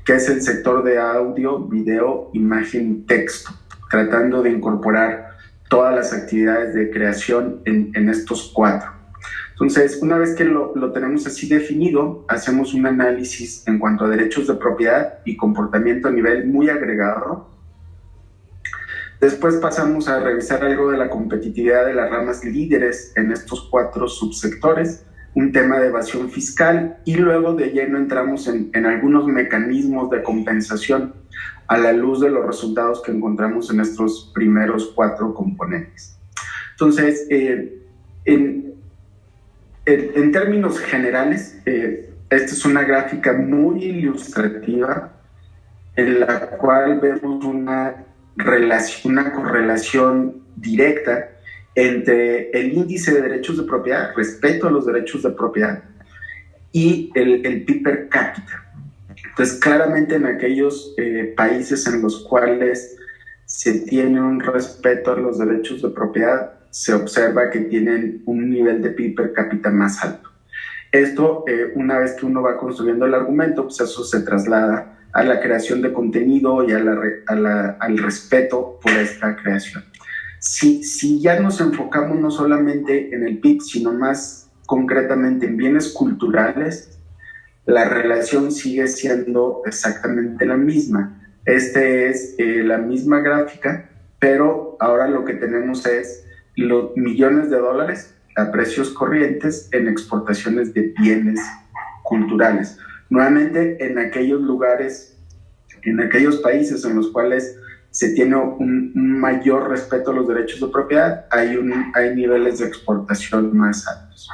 que es el sector de audio, video, imagen y texto, tratando de incorporar todas las actividades de creación en estos 4. Entonces, una vez que lo tenemos así definido, hacemos un análisis en cuanto a derechos de propiedad y comportamiento a nivel muy agregado. Después pasamos a revisar algo de la competitividad de las ramas líderes en estos 4 subsectores, un tema de evasión fiscal, y luego de lleno entramos en algunos mecanismos de compensación a la luz de los resultados que encontramos en estos primeros 4 componentes. Entonces, en términos generales, esta es una gráfica muy ilustrativa en la cual vemos una correlación directa entre el índice de derechos de propiedad, respeto a los derechos de propiedad, y el PIB per cápita. Entonces, claramente en aquellos países en los cuales se tiene un respeto a los derechos de propiedad, se observa que tienen un nivel de PIB per cápita más alto. Esto, una vez que uno va construyendo el argumento, pues eso se traslada a la creación de contenido y al respeto por esta creación. Si ya nos enfocamos no solamente en el PIB, sino más concretamente en bienes culturales, la relación sigue siendo exactamente la misma. Es la misma gráfica, pero ahora lo que tenemos es los millones de dólares a precios corrientes en exportaciones de bienes culturales. Nuevamente, en aquellos lugares, en aquellos países en los cuales se tiene un mayor respeto a los derechos de propiedad, hay niveles de exportación más altos.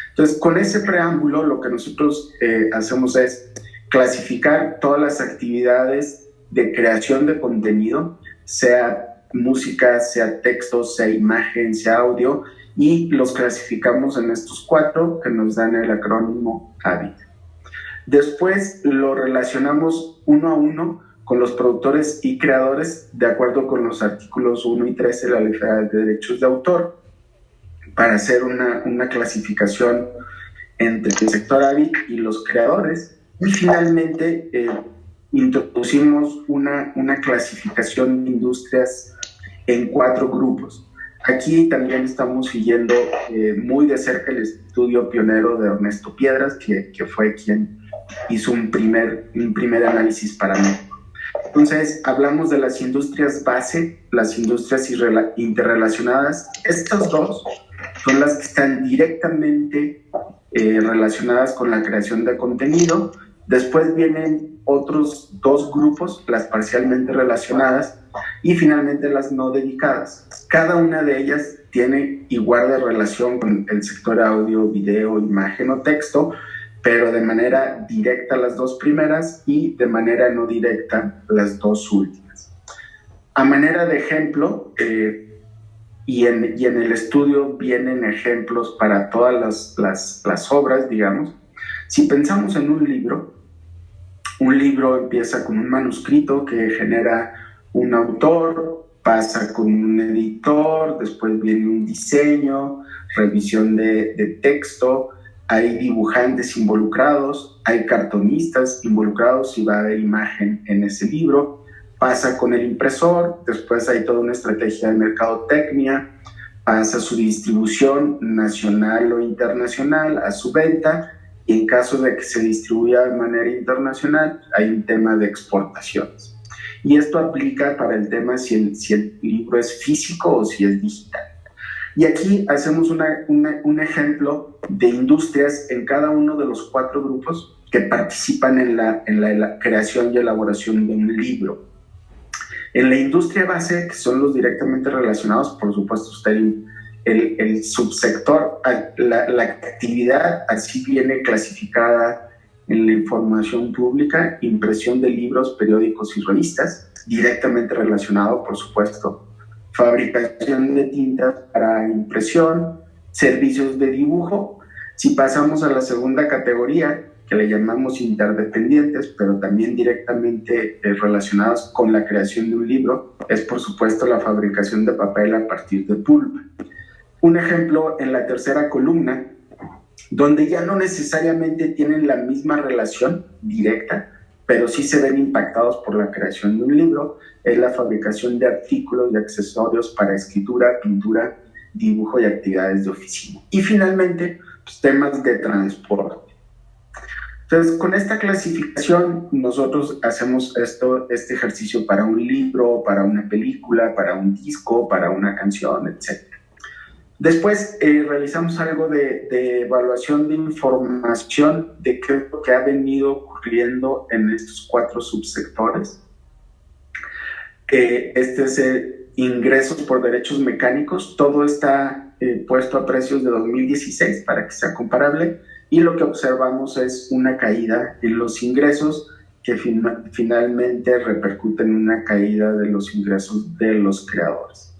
Entonces, con ese preámbulo, lo que nosotros hacemos es clasificar todas las actividades de creación de contenido, sea música, sea texto, sea imagen, sea audio, y los clasificamos en estos 4 que nos dan el acrónimo AVID. Después lo relacionamos uno a uno con los productores y creadores de acuerdo con los artículos 1 y 13 de la Ley Federal de Derechos de Autor para hacer una clasificación entre el sector AVID y los creadores. Y finalmente introducimos una clasificación de industrias en 4 grupos. Aquí también estamos siguiendo muy de cerca el estudio pionero de Ernesto Piedras, que fue quien hizo un primer análisis para México. Entonces, hablamos de las industrias base, las industrias interrelacionadas. Estas 2 son las que están directamente relacionadas con la creación de contenido. Después vienen otros 2 grupos, las parcialmente relacionadas, y finalmente las no dedicadas. Cada una de ellas tiene igual de relación con el sector audio, video, imagen o texto, pero de manera directa las 2 primeras y de manera no directa las 2 últimas. A manera de ejemplo, y en el estudio vienen ejemplos para todas las obras, digamos. Si pensamos en un libro empieza con un manuscrito que genera un autor, pasa con un editor, después viene un diseño, revisión de texto, hay dibujantes involucrados, hay cartonistas involucrados y va a haber imagen en ese libro, pasa con el impresor, después hay toda una estrategia de mercadotecnia, pasa a su distribución nacional o internacional, a su venta, y en caso de que se distribuya de manera internacional, hay un tema de exportaciones. Y esto aplica para el tema si el libro es físico o si es digital. Y aquí hacemos un ejemplo de industrias en cada uno de los 4 grupos que participan en la creación y elaboración de un libro. En la industria base, que son los directamente relacionados, por supuesto, el subsector, la actividad así viene clasificada en la información pública, impresión de libros, periódicos y revistas, directamente relacionado, por supuesto, fabricación de tintas para impresión, servicios de dibujo. Si pasamos a la segunda categoría, que le llamamos interdependientes, pero también directamente relacionados con la creación de un libro, es por supuesto la fabricación de papel a partir de pulpa. Un ejemplo en la tercera columna, donde ya no necesariamente tienen la misma relación directa, pero sí se ven impactados por la creación de un libro, es la fabricación de artículos y accesorios para escritura, pintura, dibujo y actividades de oficina. Y finalmente, pues, temas de transporte. Entonces, con esta clasificación, nosotros hacemos este ejercicio para un libro, para una película, para un disco, para una canción, etc. Después realizamos algo de evaluación de información de qué es lo que ha venido ocurriendo en estos 4 subsectores. Este es ingresos por derechos mecánicos. Todo está puesto a precios de 2016 para que sea comparable. Y lo que observamos es una caída en los ingresos que finalmente repercute en una caída de los ingresos de los creadores.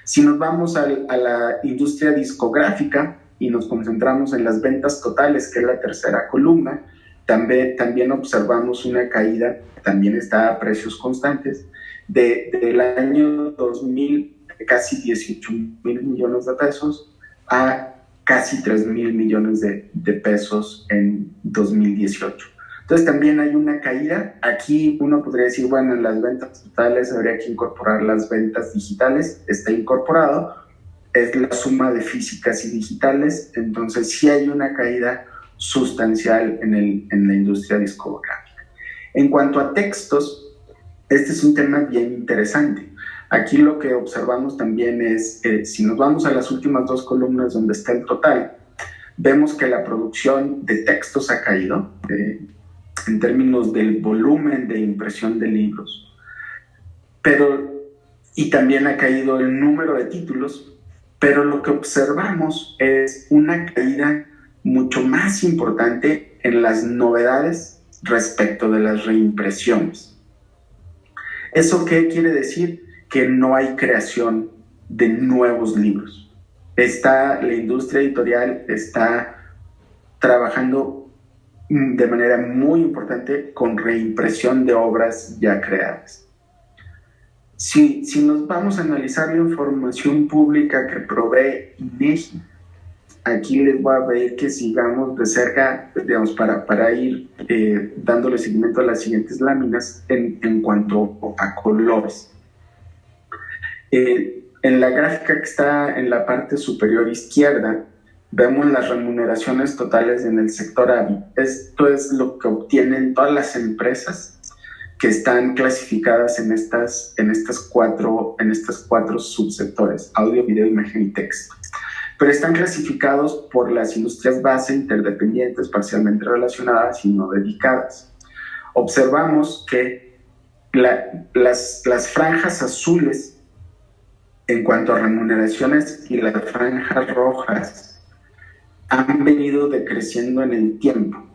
Si nos vamos a la industria discográfica y nos concentramos en las ventas totales, que es la tercera columna, también observamos una caída, también está a precios constantes, del año 2000, casi 18,000 millones de pesos, a casi 3,000 millones de pesos en 2018. Entonces también hay una caída. Aquí uno podría decir, bueno, en las ventas totales habría que incorporar las ventas digitales. Está incorporado, es la suma de físicas y digitales. Entonces sí hay una caída sustancial en la industria discográfica. En cuanto a textos, este es un tema bien interesante. Aquí lo que observamos también es, si nos vamos a las últimas 2 columnas donde está el total, vemos que la producción de textos ha caído en términos del volumen de impresión de libros, y también ha caído el número de títulos, pero lo que observamos es una caída mucho más importante en las novedades respecto de las reimpresiones. ¿Eso qué quiere decir? Que no hay creación de nuevos libros. La industria editorial está trabajando de manera muy importante con reimpresión de obras ya creadas. Si nos vamos a analizar la información pública que provee INEGI, aquí les voy a pedir que sigamos de cerca, digamos, para ir dándole seguimiento a las siguientes láminas en cuanto a colores. En la gráfica que está en la parte superior izquierda, vemos las remuneraciones totales en el sector AVI. Esto es lo que obtienen todas las empresas que están clasificadas en estas 4 subsectores: audio, video, imagen y texto. Pero están clasificados por las industrias base, interdependientes, parcialmente relacionadas y no dedicadas. Observamos que las franjas azules en cuanto a remuneraciones y las franjas rojas han venido decreciendo en el tiempo.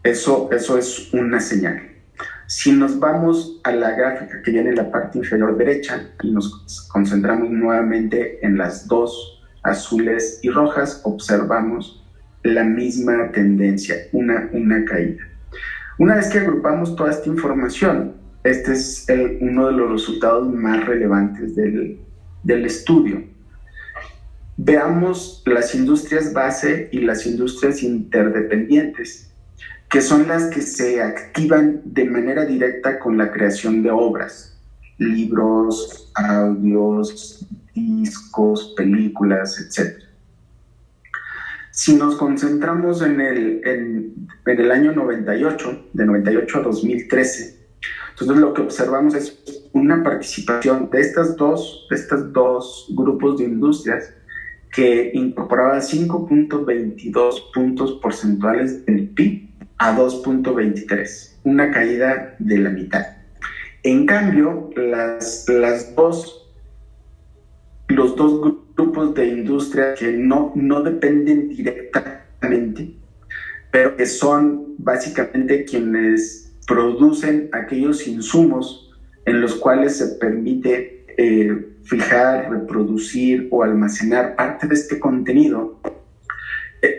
Eso es una señal. Si nos vamos a la gráfica que viene en la parte inferior derecha y nos concentramos nuevamente en las 2 azules y rojas, observamos la misma tendencia, una caída. Una vez que agrupamos toda esta información, este es uno de los resultados más relevantes del estudio. Veamos las industrias base y las industrias interdependientes, que son las que se activan de manera directa con la creación de obras, libros, audios, discos, películas, etc. Si nos concentramos en el año 98, de 98 a 2013, entonces lo que observamos es una participación de estos dos grupos de industrias que incorporaba 5.22 puntos porcentuales del PIB a 2.23, una caída de la mitad. En cambio, los dos grupos de industria que no dependen directamente, pero que son básicamente quienes producen aquellos insumos en los cuales se permite fijar, reproducir o almacenar parte de este contenido,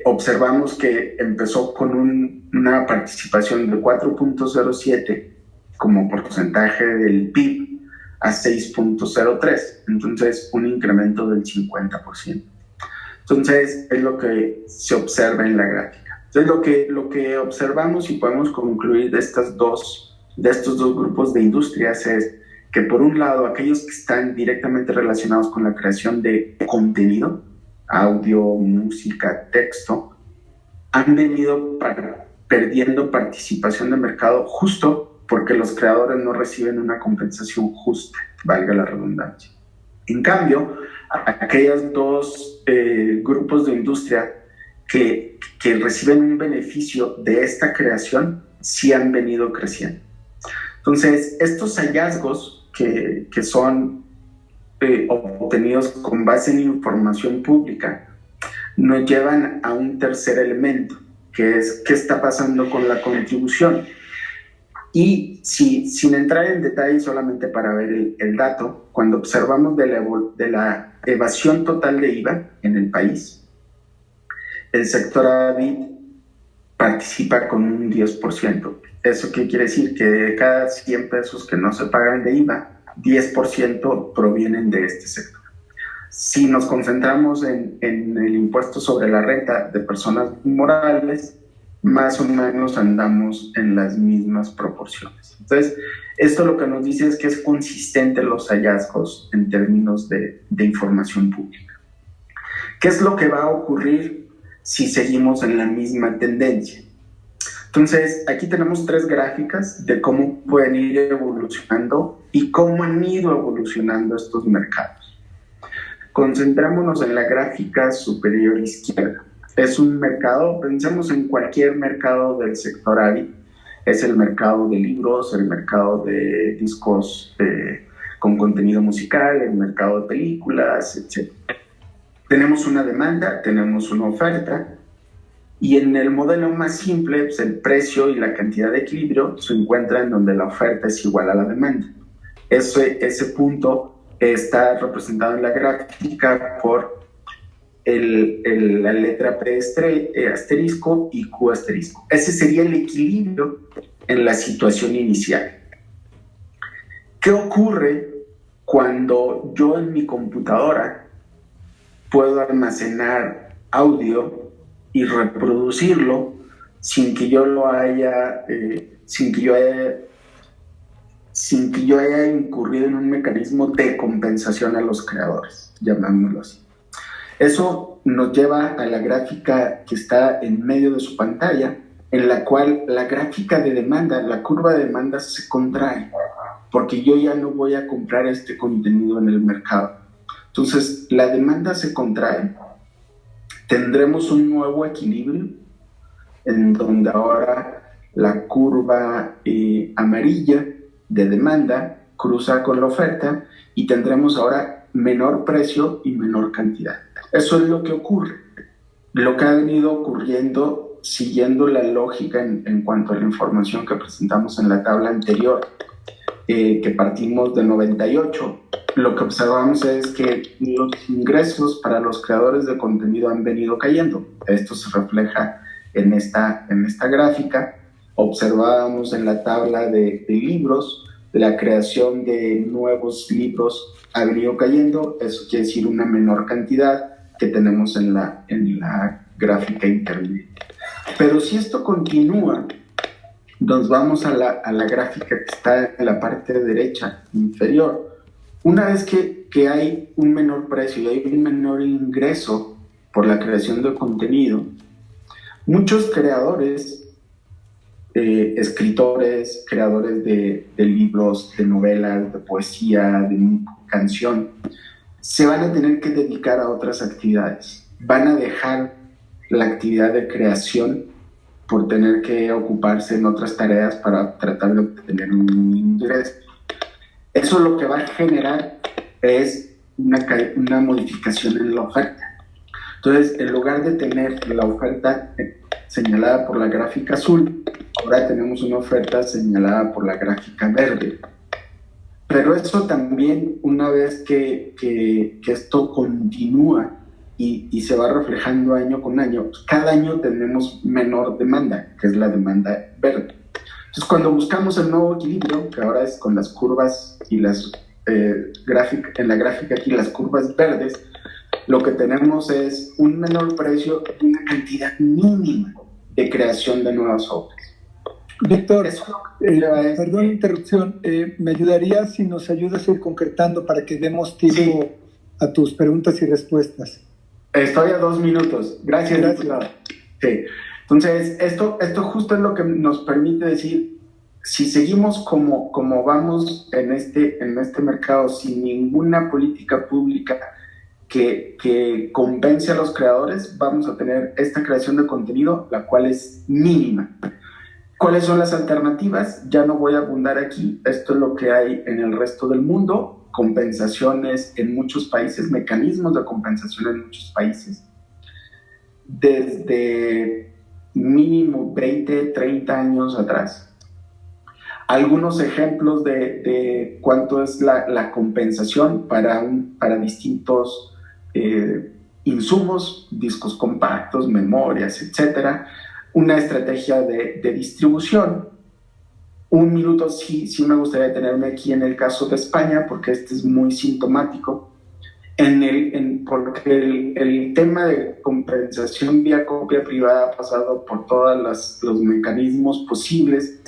observamos que empezó con una participación de 4.07 como porcentaje del PIB a 6.03, entonces un incremento del 50%. Entonces es lo que se observa en la gráfica. Entonces lo que observamos y podemos concluir de estos dos grupos de industrias es que por un lado aquellos que están directamente relacionados con la creación de contenido, audio, música, texto, han venido perdiendo participación de mercado justo porque los creadores no reciben una compensación justa, valga la redundancia. En cambio, aquellos dos grupos de industria que reciben un beneficio de esta creación sí han venido creciendo. Entonces, estos hallazgos que son obtenidos con base en información pública nos llevan a un tercer elemento, que es qué está pasando con la contribución. Y sin entrar en detalle, solamente para ver el dato, cuando observamos de la evasión total de IVA en el país, el sector AVID participa con un 10%. ¿Eso qué quiere decir? Que de cada 100 pesos que no se pagan de IVA, 10% provienen de este sector. Si nos concentramos en el impuesto sobre la renta de personas morales, más o menos andamos en las mismas proporciones. Entonces, esto lo que nos dice es que es consistente los hallazgos en términos de información pública. ¿Qué es lo que va a ocurrir si seguimos en la misma tendencia? Entonces, aquí tenemos 3 gráficas de cómo pueden ir evolucionando y cómo han ido evolucionando estos mercados. Concentrémonos en la gráfica superior izquierda. Es un mercado, pensemos en cualquier mercado del sector AVID, es el mercado de libros, el mercado de discos con contenido musical, el mercado de películas, etc. Tenemos una demanda, tenemos una oferta, y en el modelo más simple, pues el precio y la cantidad de equilibrio se encuentran en donde la oferta es igual a la demanda. Ese punto está representado en la gráfica por la letra P asterisco y Q asterisco. Ese sería el equilibrio en la situación inicial. ¿Qué ocurre cuando yo en mi computadora puedo almacenar audio y reproducirlo sin que yo haya incurrido en un mecanismo de compensación a los creadores, llamámoslo así? Eso nos lleva a la gráfica que está en medio de su pantalla, en la cual la gráfica de demanda, la curva de demanda se contrae, porque yo ya no voy a comprar este contenido en el mercado. Entonces, la demanda se contrae, tendremos un nuevo equilibrio, en donde ahora la curva amarilla de demanda cruza con la oferta y tendremos ahora menor precio y menor cantidad. Eso es lo que ocurre. Lo que ha venido ocurriendo siguiendo la lógica en cuanto a la información que presentamos en la tabla anterior, que partimos de 98, lo que observamos es que los ingresos para los creadores de contenido han venido cayendo. Esto se refleja en esta gráfica. Observábamos en la tabla de libros, la creación de nuevos libros ha venido cayendo. Eso quiere decir una menor cantidad que tenemos en la gráfica intermedia. Pero si esto continúa, nos vamos a la gráfica que está en la parte derecha inferior. Una vez que hay un menor precio y hay un menor ingreso por la creación de contenido, muchos creadores, escritores, creadores de libros, de novelas, de poesía, de canción, se van a tener que dedicar a otras actividades. Van a dejar la actividad de creación por tener que ocuparse en otras tareas para tratar de obtener un ingreso. Eso lo que va a generar es una modificación en la oferta. Entonces, en lugar de tener la oferta señalada por la gráfica azul, ahora tenemos una oferta señalada por la gráfica verde. Pero eso también, una vez que esto continúa y se va reflejando año con año, cada año tenemos menor demanda, que es la demanda verde. Entonces, cuando buscamos el nuevo equilibrio, que ahora es con las curvas y las en la gráfica aquí, las curvas verdes, lo que tenemos es un menor precio y una cantidad mínima de creación de nuevas obras. Víctor, perdón la interrupción, ¿me ayudaría si nos ayudas a ir concretando para que demos tiempo a tus preguntas y respuestas? Estoy a 2 minutos. Gracias. Sí. Entonces, esto justo es lo que nos permite decir, si seguimos como vamos en este mercado sin ninguna política pública que compense a los creadores, vamos a tener esta creación de contenido, la cual es mínima. ¿Cuáles son las alternativas? Ya no voy a abundar aquí. Esto es lo que hay en el resto del mundo. Compensaciones en muchos países, mecanismos de compensación en muchos países. Desde mínimo 20, 30 años atrás. Algunos ejemplos de cuánto es la compensación para distintos insumos, discos compactos, memorias, etcétera. Una estrategia de distribución. 1 minuto sí me gustaría detenerme aquí en el caso de España, porque este es muy sintomático, porque el tema de compensación vía copia privada ha pasado por todos los mecanismos posibles.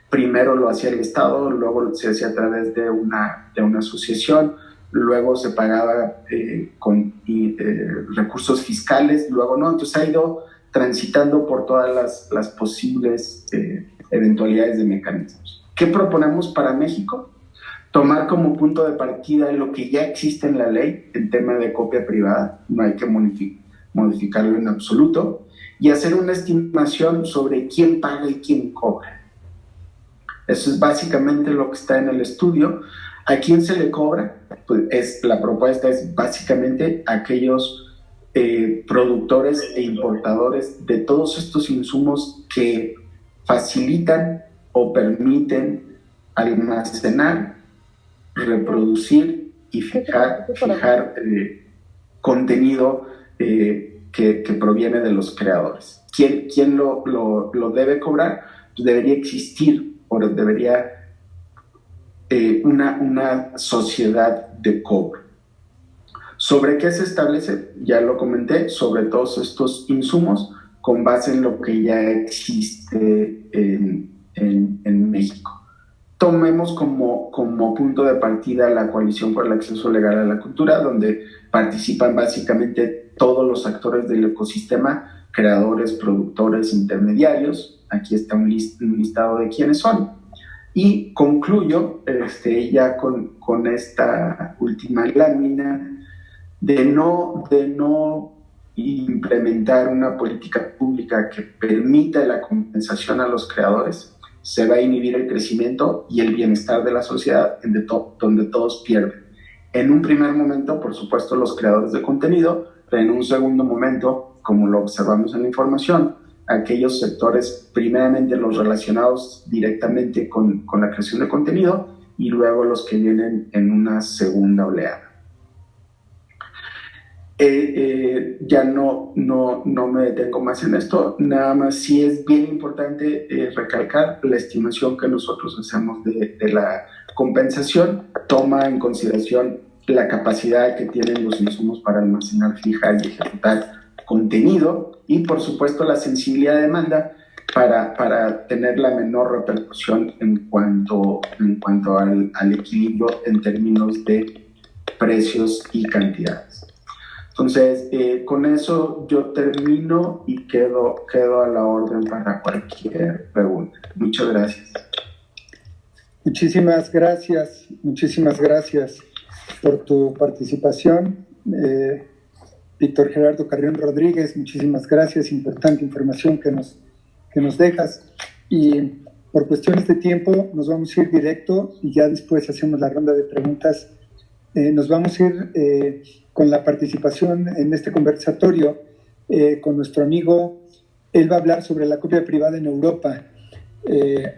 Primero lo hacía el Estado, luego se hacía a través de una asociación, luego se pagaba con recursos fiscales, luego no. Entonces ha ido transitando por todas las posibles eventualidades de mecanismos. ¿Qué proponemos para México? Tomar como punto de partida lo que ya existe en la ley, el tema de copia privada, no hay que modificarlo en absoluto, y hacer una estimación sobre quién paga y quién cobra. Eso es básicamente lo que está en el estudio. ¿A quién se le cobra? Pues la propuesta es básicamente a aquellos productores e importadores de todos estos insumos que facilitan o permiten almacenar, reproducir y fijar contenido que proviene de los creadores. ¿Quién lo debe cobrar? Pues debería existir o debería una sociedad de cobro. ¿Sobre qué se establece? Ya lo comenté, sobre todos estos insumos con base en lo que ya existe en México. Tomemos como punto de partida la Coalición por el Acceso Legal a la Cultura, donde participan básicamente todos los actores del ecosistema, creadores, productores, intermediarios. Aquí está un listado de quiénes son. Y concluyo ya con esta última lámina de no implementar una política pública que permita la compensación a los creadores. Se va a inhibir el crecimiento y el bienestar de la sociedad donde todos pierden. En un primer momento, por supuesto, los creadores de contenido, pero en un segundo momento, como lo observamos en la información, aquellos sectores, primeramente los relacionados directamente con la creación de contenido y luego los que vienen en una segunda oleada. Ya no me detengo más en esto, nada más sí es bien importante recalcar la estimación que nosotros hacemos de la compensación, toma en consideración la capacidad que tienen los insumos para almacenar, fijar y ejecutar contenido y por supuesto la sensibilidad de demanda para tener la menor repercusión en cuanto al equilibrio en términos de precios y cantidades. Entonces, con eso yo termino y quedo a la orden para cualquier pregunta. Muchas gracias. Muchísimas gracias por tu participación. Víctor Gerardo Carrión Rodríguez, muchísimas gracias, importante información que nos dejas. Y por cuestiones de tiempo nos vamos a ir directo y ya después hacemos la ronda de preguntas. Nos vamos a ir con la participación en este conversatorio con nuestro amigo. Él va a hablar sobre la copia privada en Europa.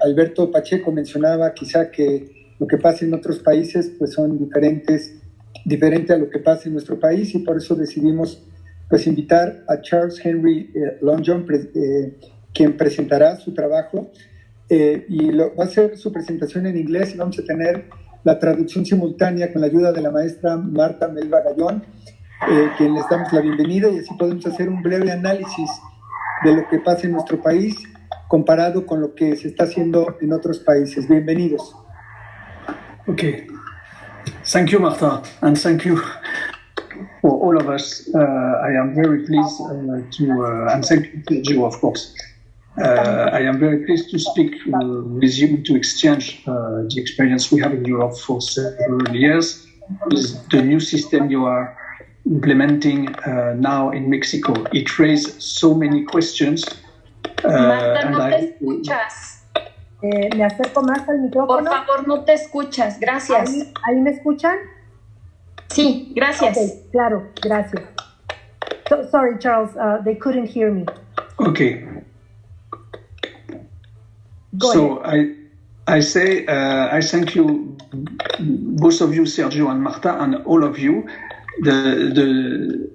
Alberto Pacheco mencionaba quizá que lo que pasa en otros países pues son diferente a lo que pasa en nuestro país, y por eso decidimos pues invitar a Charles Henry Long John, quien presentará su trabajo, y va a hacer su presentación en inglés, y vamos a tener la traducción simultánea con la ayuda de la maestra Marta Melba Gallón, quien les damos la bienvenida, y así podemos hacer un breve análisis de lo que pasa en nuestro país comparado con lo que se está haciendo en otros países. Bienvenidos. Okay. Thank you, Marta, and thank you for all of us. I am very pleased and thank you, of course. I am very pleased to speak with you, to exchange the experience we have in Europe for several years with the new system you are implementing now in Mexico. It raised so many questions. Marta, no te escuchas. Me acerco más al micrófono. Por favor, no te escuchas. Gracias. ¿Ahí me escuchan? Sí, gracias. Okay, claro, gracias. So, sorry, Charles, they couldn't hear me. Okay. Go ahead. I thank you, both of you, Sergio and Marta, and all of you. The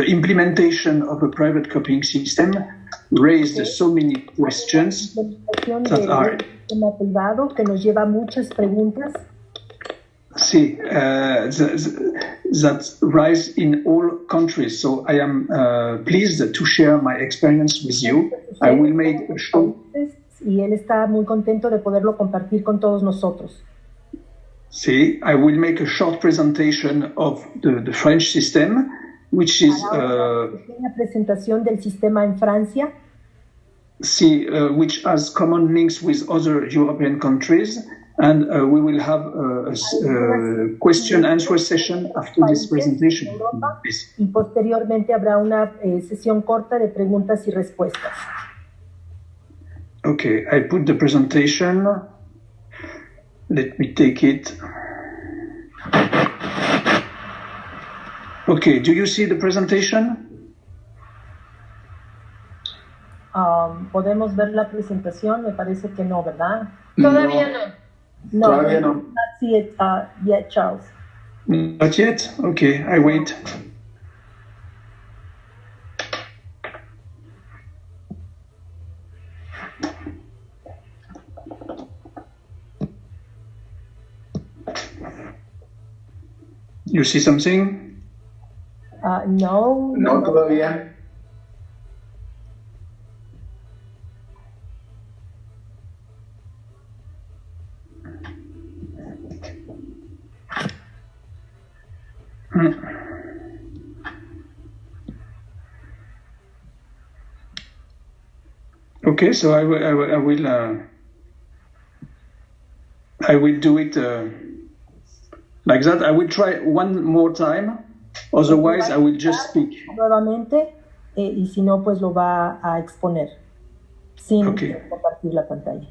implementation of a private copying system raised so many questions that are privado que nos lleva muchas preguntas. Sí, that rise in all countries. So I am pleased to share my experience with you. I will make a short. Y él está muy contento de poderlo compartir con todos nosotros. Sí, I will make a short presentation of the French system, which is una presentación del sistema en Francia. Sí, which has common links with other European countries, and we will have a question-answer session after this presentation. Y posteriormente habrá una sesión corta de preguntas y respuestas. Okay, I put the presentation. Let me take it. Okay, do you see the presentation? ¿Podemos ver la presentación? Me parece que no, ¿verdad? Todavía no. No, Todavía no. Not see it yet, Charles. Not yet? Okay, I wait. You see something? No. No, todavía. Okay, so I will do it like that. I will try one more time. Otherwise, I will just speak. Nuevamente, y si no, pues lo va a exponer sin compartir la pantalla.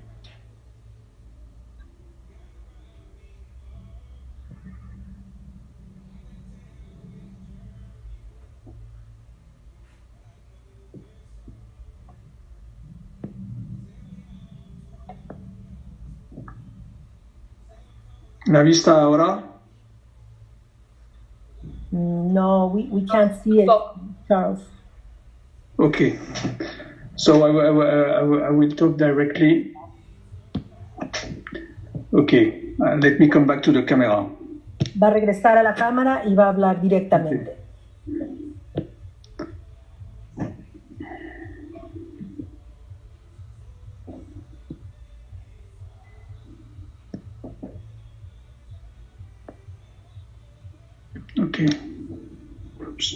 ¿La vista ahora? No, we can't see it, Charles. Okay. So I will talk directly. Okay. Let me come back to the camera. Va a regresar a la cámara y va a hablar directamente. Okay. Oops.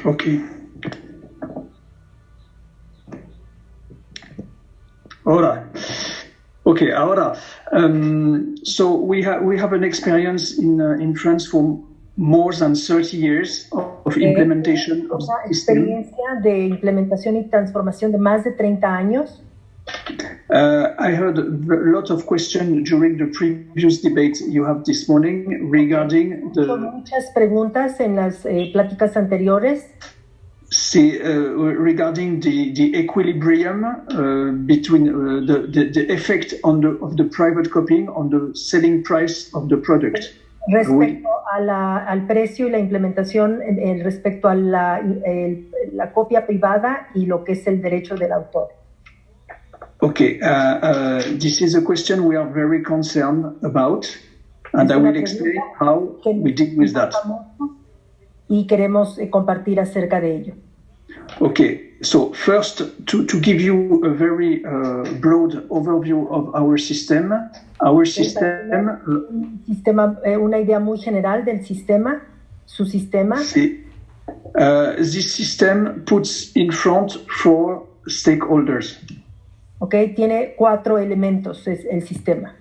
Okay. Ahora. Okay, ahora. So we have an experience in France for more than 30 years of implementation of una experiencia de implementación y transformación de más de 30 años. I heard a lot of questions during the previous debate you have this morning regarding Muchas preguntas en las pláticas anteriores. See, regarding the equilibrium between the effect of the private copying on the selling price of the product. Respecto al precio y la implementación respecto a la copia privada y lo que es el derecho del autor. Okay, this is a question we are very concerned about, and I will explain how we deal with that. Y queremos compartir acerca de ello. Okay, so first, to give you a very broad overview of our system, una idea muy general del sistema, su sistema. Sí. This system puts in front 4 stakeholders. Okay, tiene 4 elementos el sistema.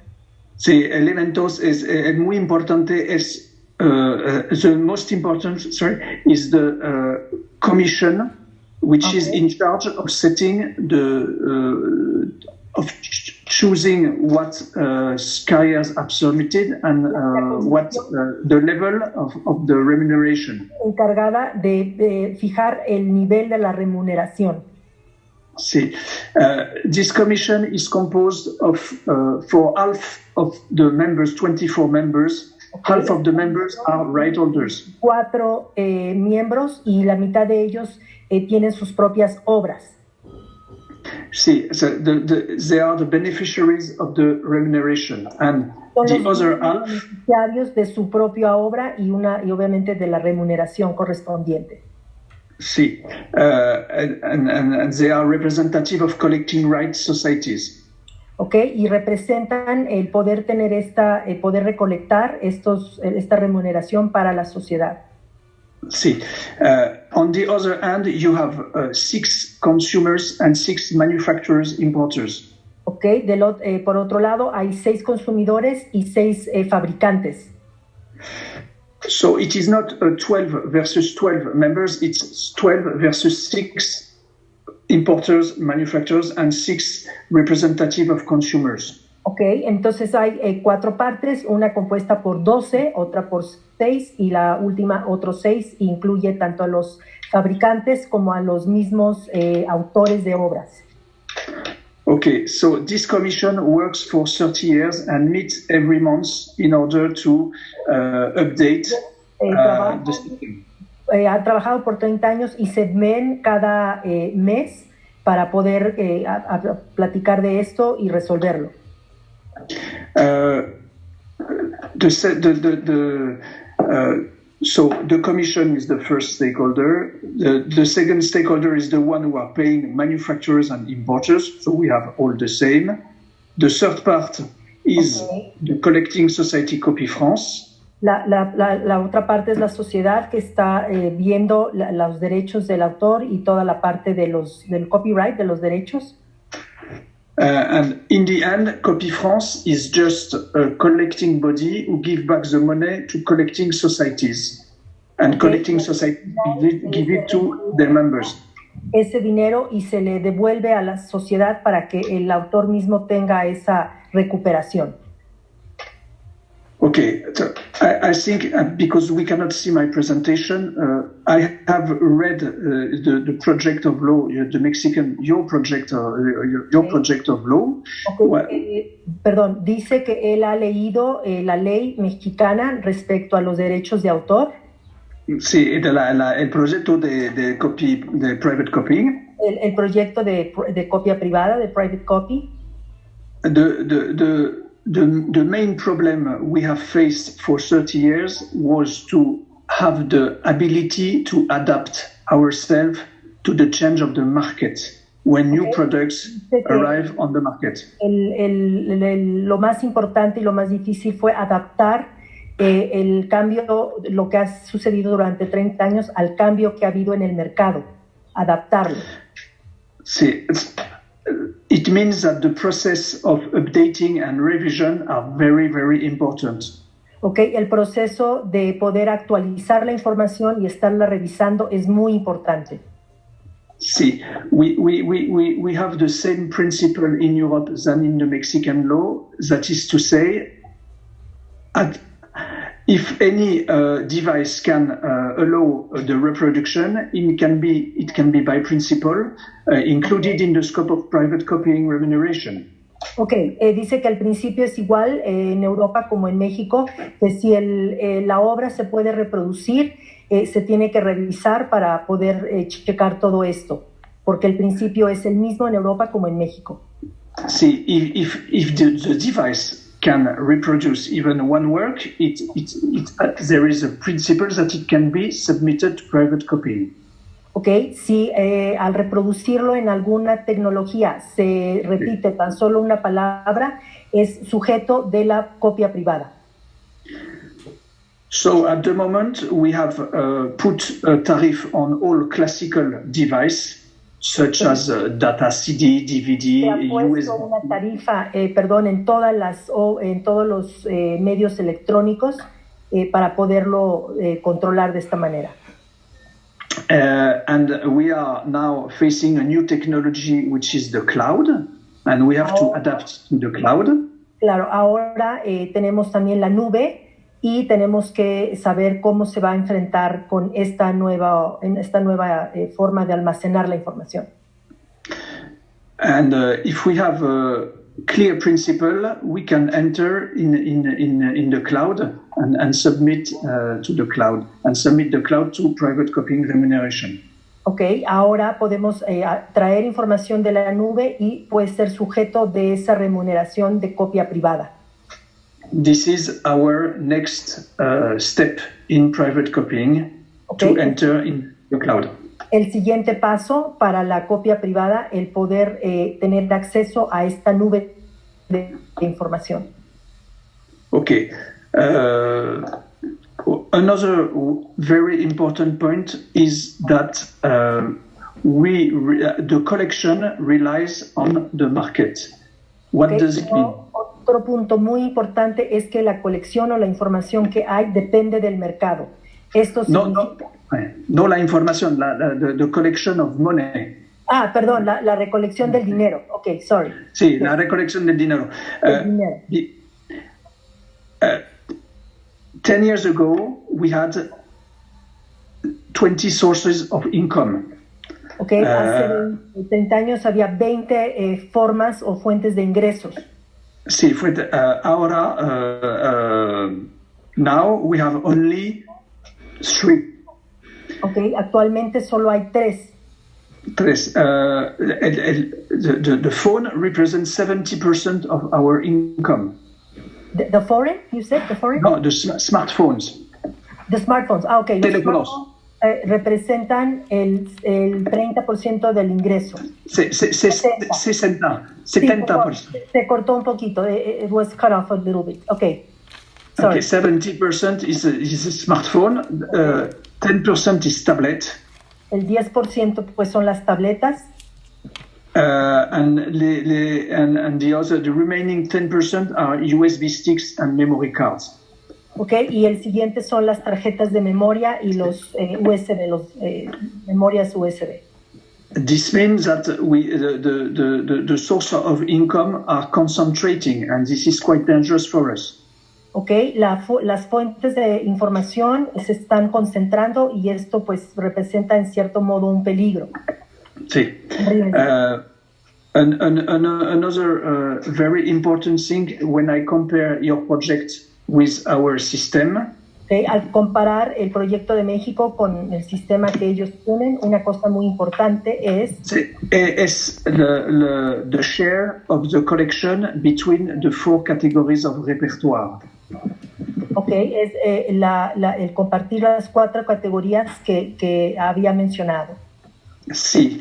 Sí, elementos es muy importante. The most important, is the commission, which is in charge of setting of choosing what carriers have submitted and what the level of the remuneration. Encargada de fijar el nivel de la remuneración. Sí. This commission is composed of, for half of the members, 24 members, half of the members are right holders. 4 miembros y la mitad de ellos tienen sus propias obras. Sí, so they are the beneficiaries of the remuneration, and the other half beneficiarios de su propia obra y obviamente de la remuneración correspondiente. Sí, and they are representative of collecting rights societies. Okay, y representan el poder tener poder recolectar esta remuneración para la sociedad. Sí. On the other hand, you have 6 consumers and 6 manufacturers, importers. Okay, por otro lado hay 6 consumidores y 6 fabricantes. So it is not 12 versus 12 members, it's 12 versus 6 importers, manufacturers, and 6 representative of consumers. Okay, entonces hay 4 partes, una compuesta por 12, otra por 6 y la última otros 6, incluye tanto a los fabricantes como a los mismos autores de obras. Okay, so this commission works for 30 years and meets every month in order to update the system. Ha trabajado por 30 años y se ven cada mes para poder platicar de esto y resolverlo. So the commission is the first stakeholder. The second stakeholder is the one who are paying manufacturers and importers. So we have all the same. The third part is the collecting society Copy France. La otra parte es la sociedad que está viendo los derechos del autor y toda la parte del copyright, de los derechos. And in the end, Copy France is just a collecting body who give back the money to collecting societies. And collecting societies give it to their members. Ese dinero y se le devuelve a la sociedad para que el autor mismo tenga esa recuperación. Okay, so I think because we cannot see my presentation, I have read the project of law, your project of law. Okay. Perdón, dice que él ha leído la ley mexicana respecto a los derechos de autor. Sí, el proyecto de private copying. El proyecto de copia privada, de private copy. The main problem we have faced for 30 years was to have the ability to adapt ourselves to the change of the market when new products arrive on the market. Lo más importante y lo más difícil fue adaptar el cambio, lo que ha sucedido durante 30 años, al cambio que ha habido en el mercado, adaptarlo. Sí, it means that the process of updating and revision are very, very important. Okay, el proceso de poder actualizar la información y estarla revisando es muy importante. See, we have the same principle in Europe than in the Mexican law. That is to say, if any device can allow the reproduction, it can be by principle included in the scope of private copying remuneration. Ok, dice que el principio es igual en Europa como en México, que si la obra se puede reproducir, se tiene que revisar para poder checar todo esto, porque el principio es el mismo en Europa como en México. See, if the device can reproduce even one work, there is a principle that it can be submitted to private copying. Ok, si al reproducirlo en alguna tecnología se repite tan solo una palabra, es sujeto de la copia privada. So at the moment we have put a tariff on all classical devices such as data CD, DVD, se ha puesto USB. una tarifa, en todos los medios electrónicos para poderlo controlar de esta manera. And we are now facing a new technology, which is the cloud, and we have to adapt to the cloud. Claro, ahora tenemos también la nube y tenemos que saber cómo se va a enfrentar con esta nueva forma de almacenar la información. And if we have a clear principle, we can enter in the cloud and submit to the cloud, and submit the cloud to private copying remuneration. Ok, ahora podemos traer información de la nube y puede ser sujeto de esa remuneración de copia privada. This is our next step in private copying, to enter in the cloud. El siguiente paso para la copia privada, el poder tener acceso a esta nube de información. Okay. Another very important point is that the collection relies on the market. What does it mean? Otro punto muy importante es que la colección o la información que hay depende del mercado. Esto no la información, the collection of money. Perdón, la recolección del dinero. Ok, sorry. Sí, la recolección del dinero. 10 years ago, we had 20 sources of income. Ok, hace 30 años había 20 formas o fuentes de ingresos. Sí, ahora, now we have only 3. Ok, actualmente solo hay 3. The phone represents 70% of our income. The foreign, you said? The foreign? No, the smartphones. The smartphones, ok. Teléfonos. Representan el 30% del ingreso. 70%. Se cortó un poquito. It was cut off a little bit. Okay. Sorry. Okay, 70% is a smartphone. 10% is tablet. El 10% pues son las tabletas. And the remaining 10% are USB sticks and memory cards. Okay, y el siguiente son las tarjetas de memoria y los USB, memorias USB. This means that the source of income are concentrating, and this is quite dangerous for us. Okay, las fuentes de información se están concentrando y esto pues representa en cierto modo un peligro. Sí. Another very important thing when I compare your project with our system. Okay, al comparar el proyecto de México con el sistema que ellos tienen, una cosa muy importante es the share of the collection between the 4 categories of repertoire. Okay, es el compartir las 4 categorías que había mencionado. Sí,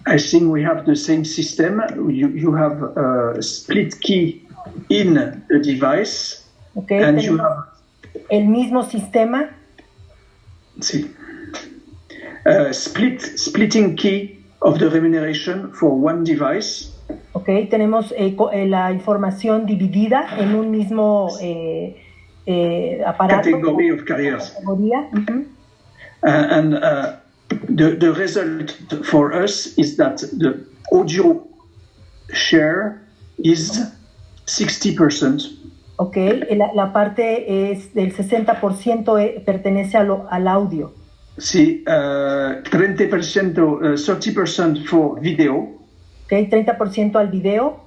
I think we have the same system. You have a split key in the device, okay, and you have el mismo sistema. Sí. Splitting key of the remuneration for one device. Okay, tenemos la información dividida en un mismo aparato. Category of carriers. Categoría. Uh-huh. And the result for us is that the audio share is 60%. Ok, la parte es del 60% pertenece al audio. Sí, 30% for video. Ok, 30% al video.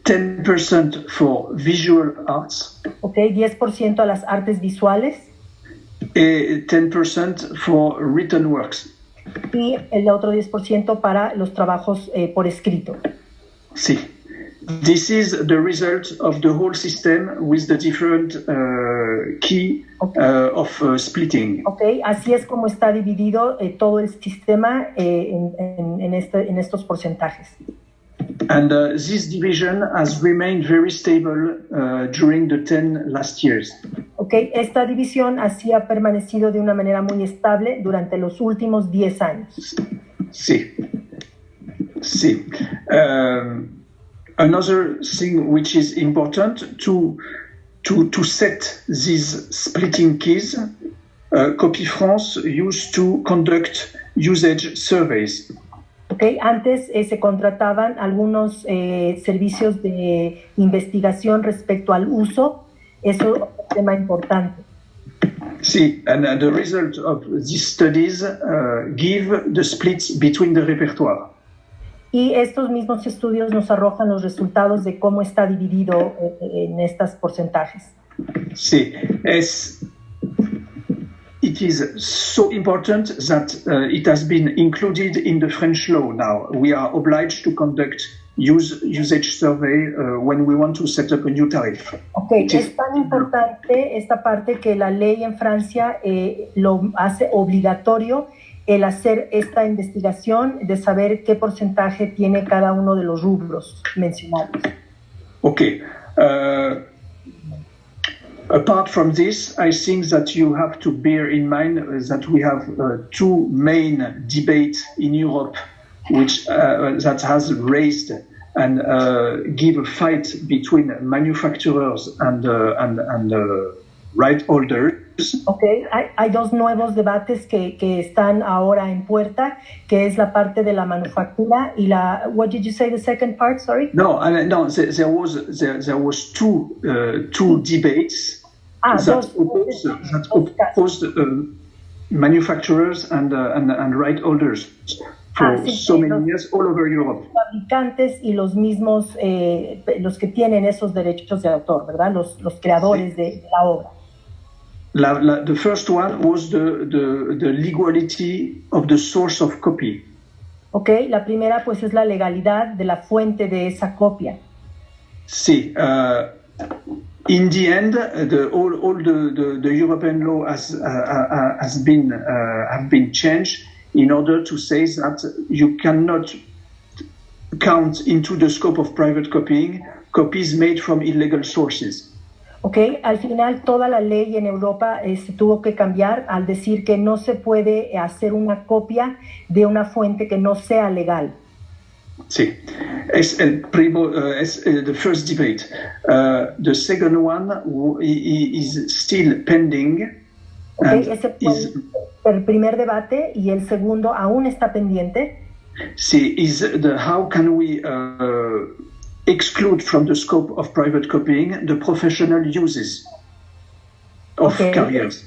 10% for visual arts. Ok, 10% a las artes visuales. 10% for written works. Y el otro 10% para los trabajos por escrito. Sí. This is the result of the whole system with the different key of splitting. Okay, así es como está dividido todo el sistema en estos porcentajes. And this division has remained very stable during the 10 last years. Okay, esta división así ha permanecido de una manera muy estable durante los últimos 10 años. Sí. Sí. Another thing which is important to set these splitting keys, Copy France used to conduct usage surveys. Okay, antes se contrataban algunos servicios de investigación respecto al uso. Eso es un tema importante. Sí, and the result of these studies give the splits between the repertoire. Y estos mismos estudios nos arrojan los resultados de cómo está dividido en estos porcentajes. Sí, it is so important that it has been included in the French law now. We are obliged to conduct usage survey when we want to set up a new tariff. Okay, es tan importante esta parte que la ley en Francia lo hace obligatorio el hacer esta investigación de saber qué porcentaje tiene cada uno de los rubros mencionados. Okay. Apart from this, I think that you have to bear in mind that we have two main debates in Europe which that has raised and give a fight between manufacturers and right holders. Okay, hay dos nuevos debates que están ahora en puerta, que es la parte de la manufactura y la. What did you say? The second part? Sorry. No. There was two debates that opposed manufacturers and right holders for so many years all over Europe. Fabricantes y los mismos los que tienen esos derechos de autor, ¿verdad? Los creadores de la obra. The first one was the legality of the source of copy. Okay, la primera pues es la legalidad de la fuente de esa copia. Sí, in the end, all the European law have been changed in order to say that you cannot count into the scope of private copying copies made from illegal sources. Okay, al final toda la ley en Europa se tuvo que cambiar al decir que no se puede hacer una copia de una fuente que no sea legal. Sí, es the first debate. The second one is still pending. Okay, ese fue el primer debate y el segundo aún está pendiente. Sí, is how can we exclude from the scope of private copying the professional uses of carriers.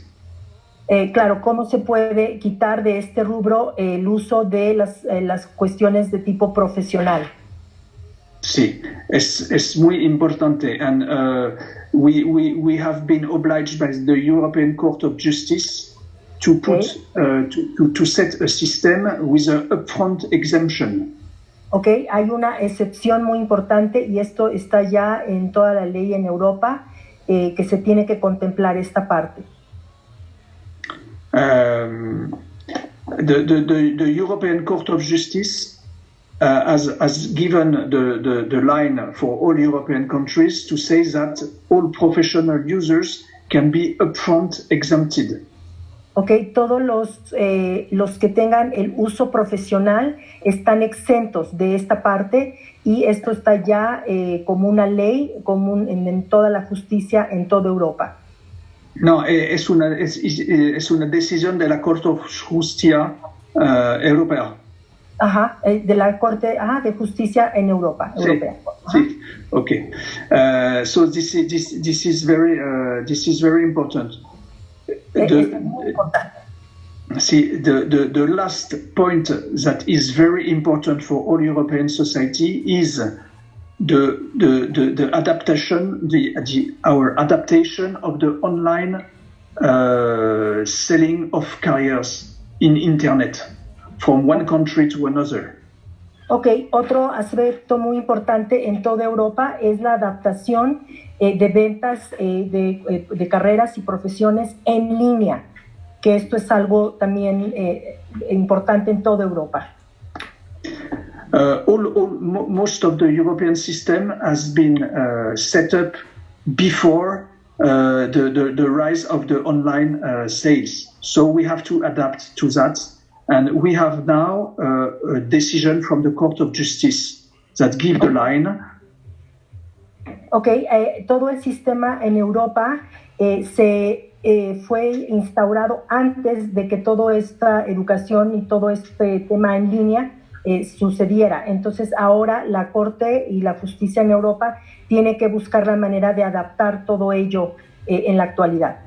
Claro, ¿cómo se puede quitar de este rubro el uso de las cuestiones de tipo profesional? Sí, es muy importante. And we have been obliged by the European Court of Justice to put to set a system with an upfront exemption. Okay, hay una excepción muy importante y esto está ya en toda la ley en Europa que se tiene que contemplar esta parte. The European Court of Justice has given the line for all European countries to say that all professional users can be upfront exempted. Okay, todos los que tengan el uso profesional están exentos de esta parte y esto está ya como una ley común en toda la justicia en toda Europa. No, es una decisión de la Corte de Justicia Europea. Ajá, de la Corte de Justicia en Europa. Sí, Europea. sí, okay. So this is very important. Es muy importante. See, the last point that is very important for all European society is the adaptation, our adaptation of the online selling of carriers in internet from one country to another. Ok, otro aspecto muy importante en toda Europa es la adaptación de ventas de carreras y profesiones en línea, que esto es algo también importante en toda Europa. Most of the European system has been set up before the rise of the online sales. So we have to adapt to that. And we have now a decision from the Court of Justice that gives the line. Ok, todo el sistema en Europa se fue instaurado antes de que toda esta educación y todo este tema en línea sucediera. Entonces ahora la Corte y la Justicia en Europa tiene que buscar la manera de adaptar todo ello en la actualidad.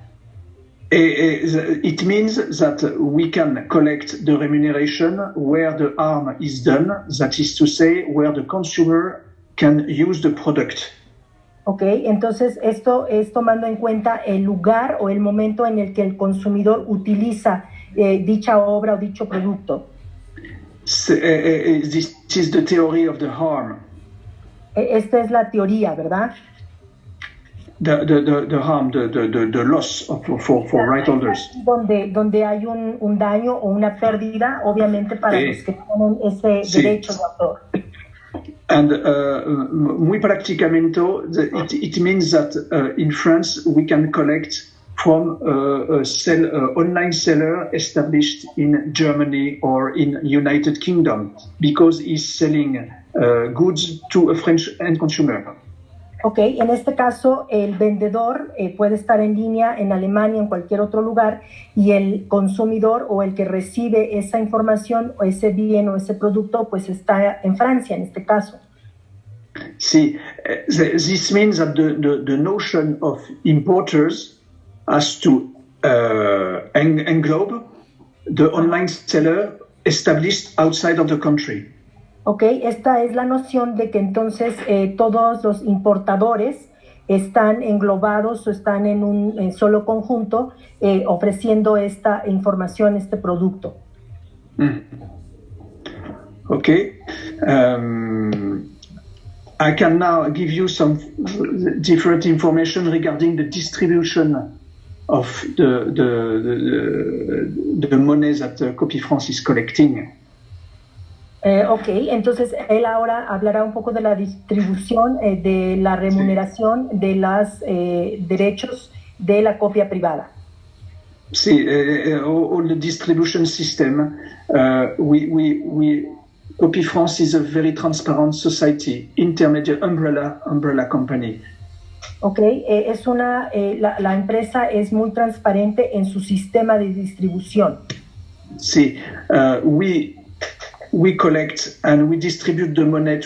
It means that we can collect the remuneration where the harm is done, that is to say, where the consumer can use the product. Ok, entonces esto es tomando en cuenta el lugar o el momento en el que el consumidor utiliza dicha obra o dicho producto. This is the theory of the harm. Esta es la teoría, ¿verdad? The harm, the loss for right holders. Donde hay un daño o una pérdida, obviamente para los que tienen ese derecho de autor. And muy prácticamente, it means that in France we can collect from a online seller established in Germany or in United Kingdom because he's selling goods to a French end consumer. Ok, en este caso el vendedor puede estar en línea en Alemania, en cualquier otro lugar, y el consumidor o el que recibe esa información o ese bien o ese producto pues está en Francia en este caso. Sí, this means that the notion of importers has to englobe the online seller established outside of the country. Ok, esta es la noción de que entonces todos los importadores están englobados o están en un solo conjunto ofreciendo esta información, este producto. Ok. I can now give you some different information regarding the distribution of the money that Copy-France is collecting. Ok, entonces él ahora hablará un poco de la distribución de la remuneración de los derechos de la copia privada. Sí, all the distribution system, Copy-France is a very transparent society, intermediate umbrella company. Ok, es la empresa es muy transparente en su sistema de distribución. Sí, we collect and we distribute the money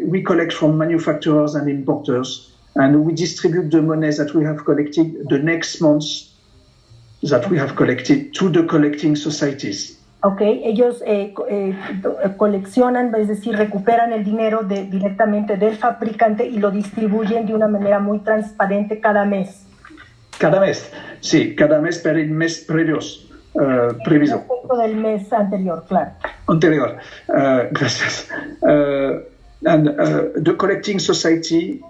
we collect from manufacturers and importers, and we distribute the money that we have collected the next month that we have collected to the collecting societies. Ok, ellos coleccionan, es decir, recuperan el dinero directamente del fabricante y lo distribuyen de una manera muy transparente cada mes. Cada mes, sí, cada mes per el mes previos. Previso. Del mes anterior, claro. Anterior, gracias. And the collecting society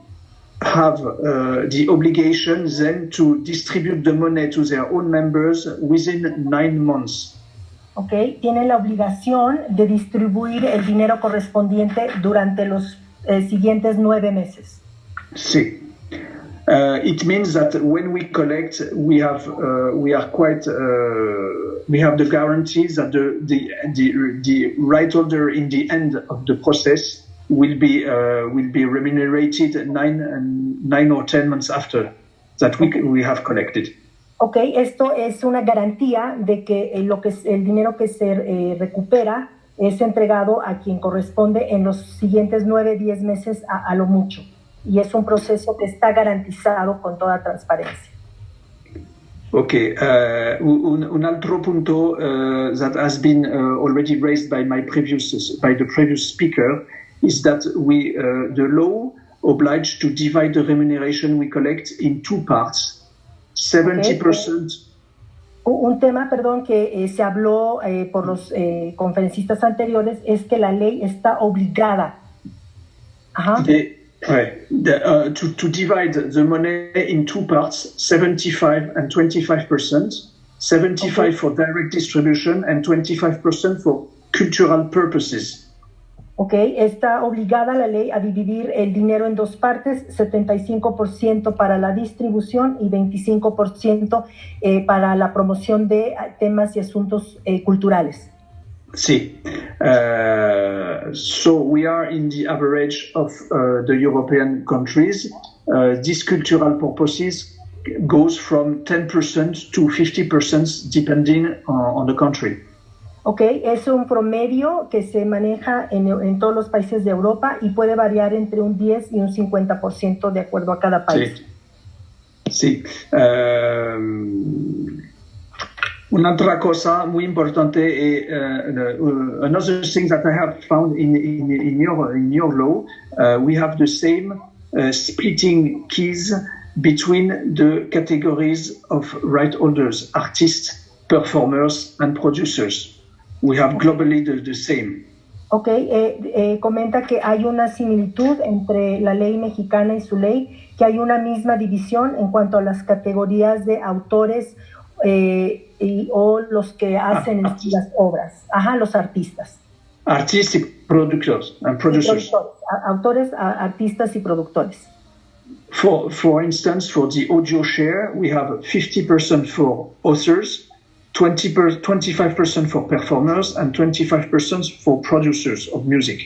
have the obligation then to distribute the money to their own members within 9 months. Okay, tienen la obligación de distribuir el dinero correspondiente durante los siguientes 9 meses. Sí. It means that when we collect, we have the guarantees that the right holder in the end of the process will be remunerated 9 or 10 months after that we have collected. Ok, esto es una garantía de que el dinero que se recupera es entregado a quien corresponde en los siguientes 9-10 meses a lo mucho. Y es un proceso que está garantizado con toda transparencia. Ok, un altro punto that has been already raised by the previous speaker is that the law obliged to divide the remuneration we collect in 2 parts. 70%. Un tema, perdón, que se habló por los conferencistas anteriores es que la ley está obligada. Ajá. To divide the money in 2 parts, 75 and 25%, 75 for direct distribution and 25% for cultural purposes. Ok, está obligada la ley a dividir el dinero en 2 partes, 75% para la distribución y 25% para la promoción de temas y asuntos culturales. Sí. So we are in the average of the European countries. These cultural purposes goes from 10% to 50% depending on the country. Ok, es un promedio que se maneja en todos los países de Europa y puede variar entre un 10 y un 50% de acuerdo a cada país. Sí. Una otra cosa muy importante, another thing that I have found in your law, we have the same splitting keys between the categories of right holders, artists, performers, and producers. We have globally the same. Ok, comenta que hay una similitud entre la ley mexicana y su ley, que hay una misma división en cuanto a las categorías de autores o los que hacen las obras. Ajá, los artistas. Artistas y productores. Autores, artistas y productores. For instance, for the audio share, we have 50% for authors, 25% for performers and 25% for producers of music.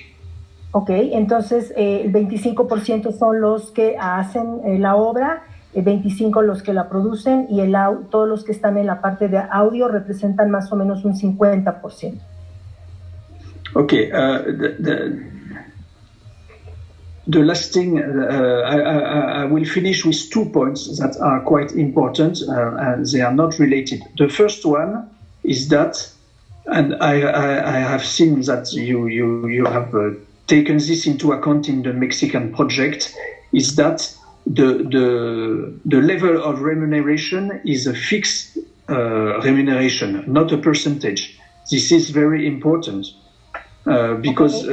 Ok, entonces el 25% son los que hacen la obra, el 25% los que la producen y todos los que están en la parte de audio representan más o menos un 50%. Ok, the last thing, I will finish with 2 points that are quite important and they are not related. The first one is that, and I have seen that you have taken this into account in the Mexican project, is that the level of remuneration is a fixed remuneration, not a percentage. This is very important because...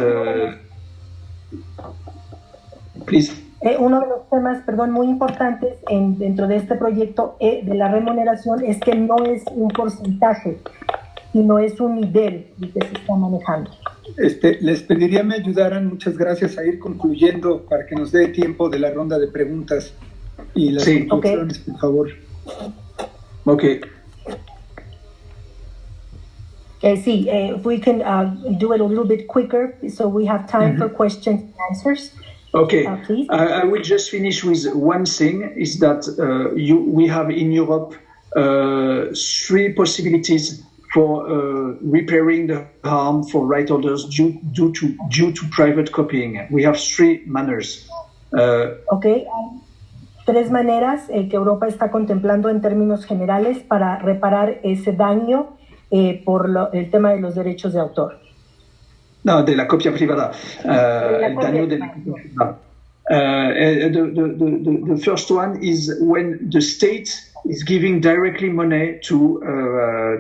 Please. Uno de los temas, muy importantes dentro de este proyecto de la remuneración es que no es un porcentaje, sino es un nivel que se está manejando. Les pediría me ayudaran, muchas gracias, a ir concluyendo para que nos dé tiempo de la ronda de preguntas y las conclusiones, por favor. Ok. Sí, if we can do it a little bit quicker so we have time for questions and answers. Okay, I will just finish with one thing, is that we have in Europe 3 possibilities for repairing the harm for right holders due to private copying. We have 3 manners. Okay, hay 3 maneras que Europa está contemplando en términos generales para reparar ese daño por el tema de los derechos de autor. No, de la copia privada. El daño de la copia privada. The first one is when the state is giving directly money to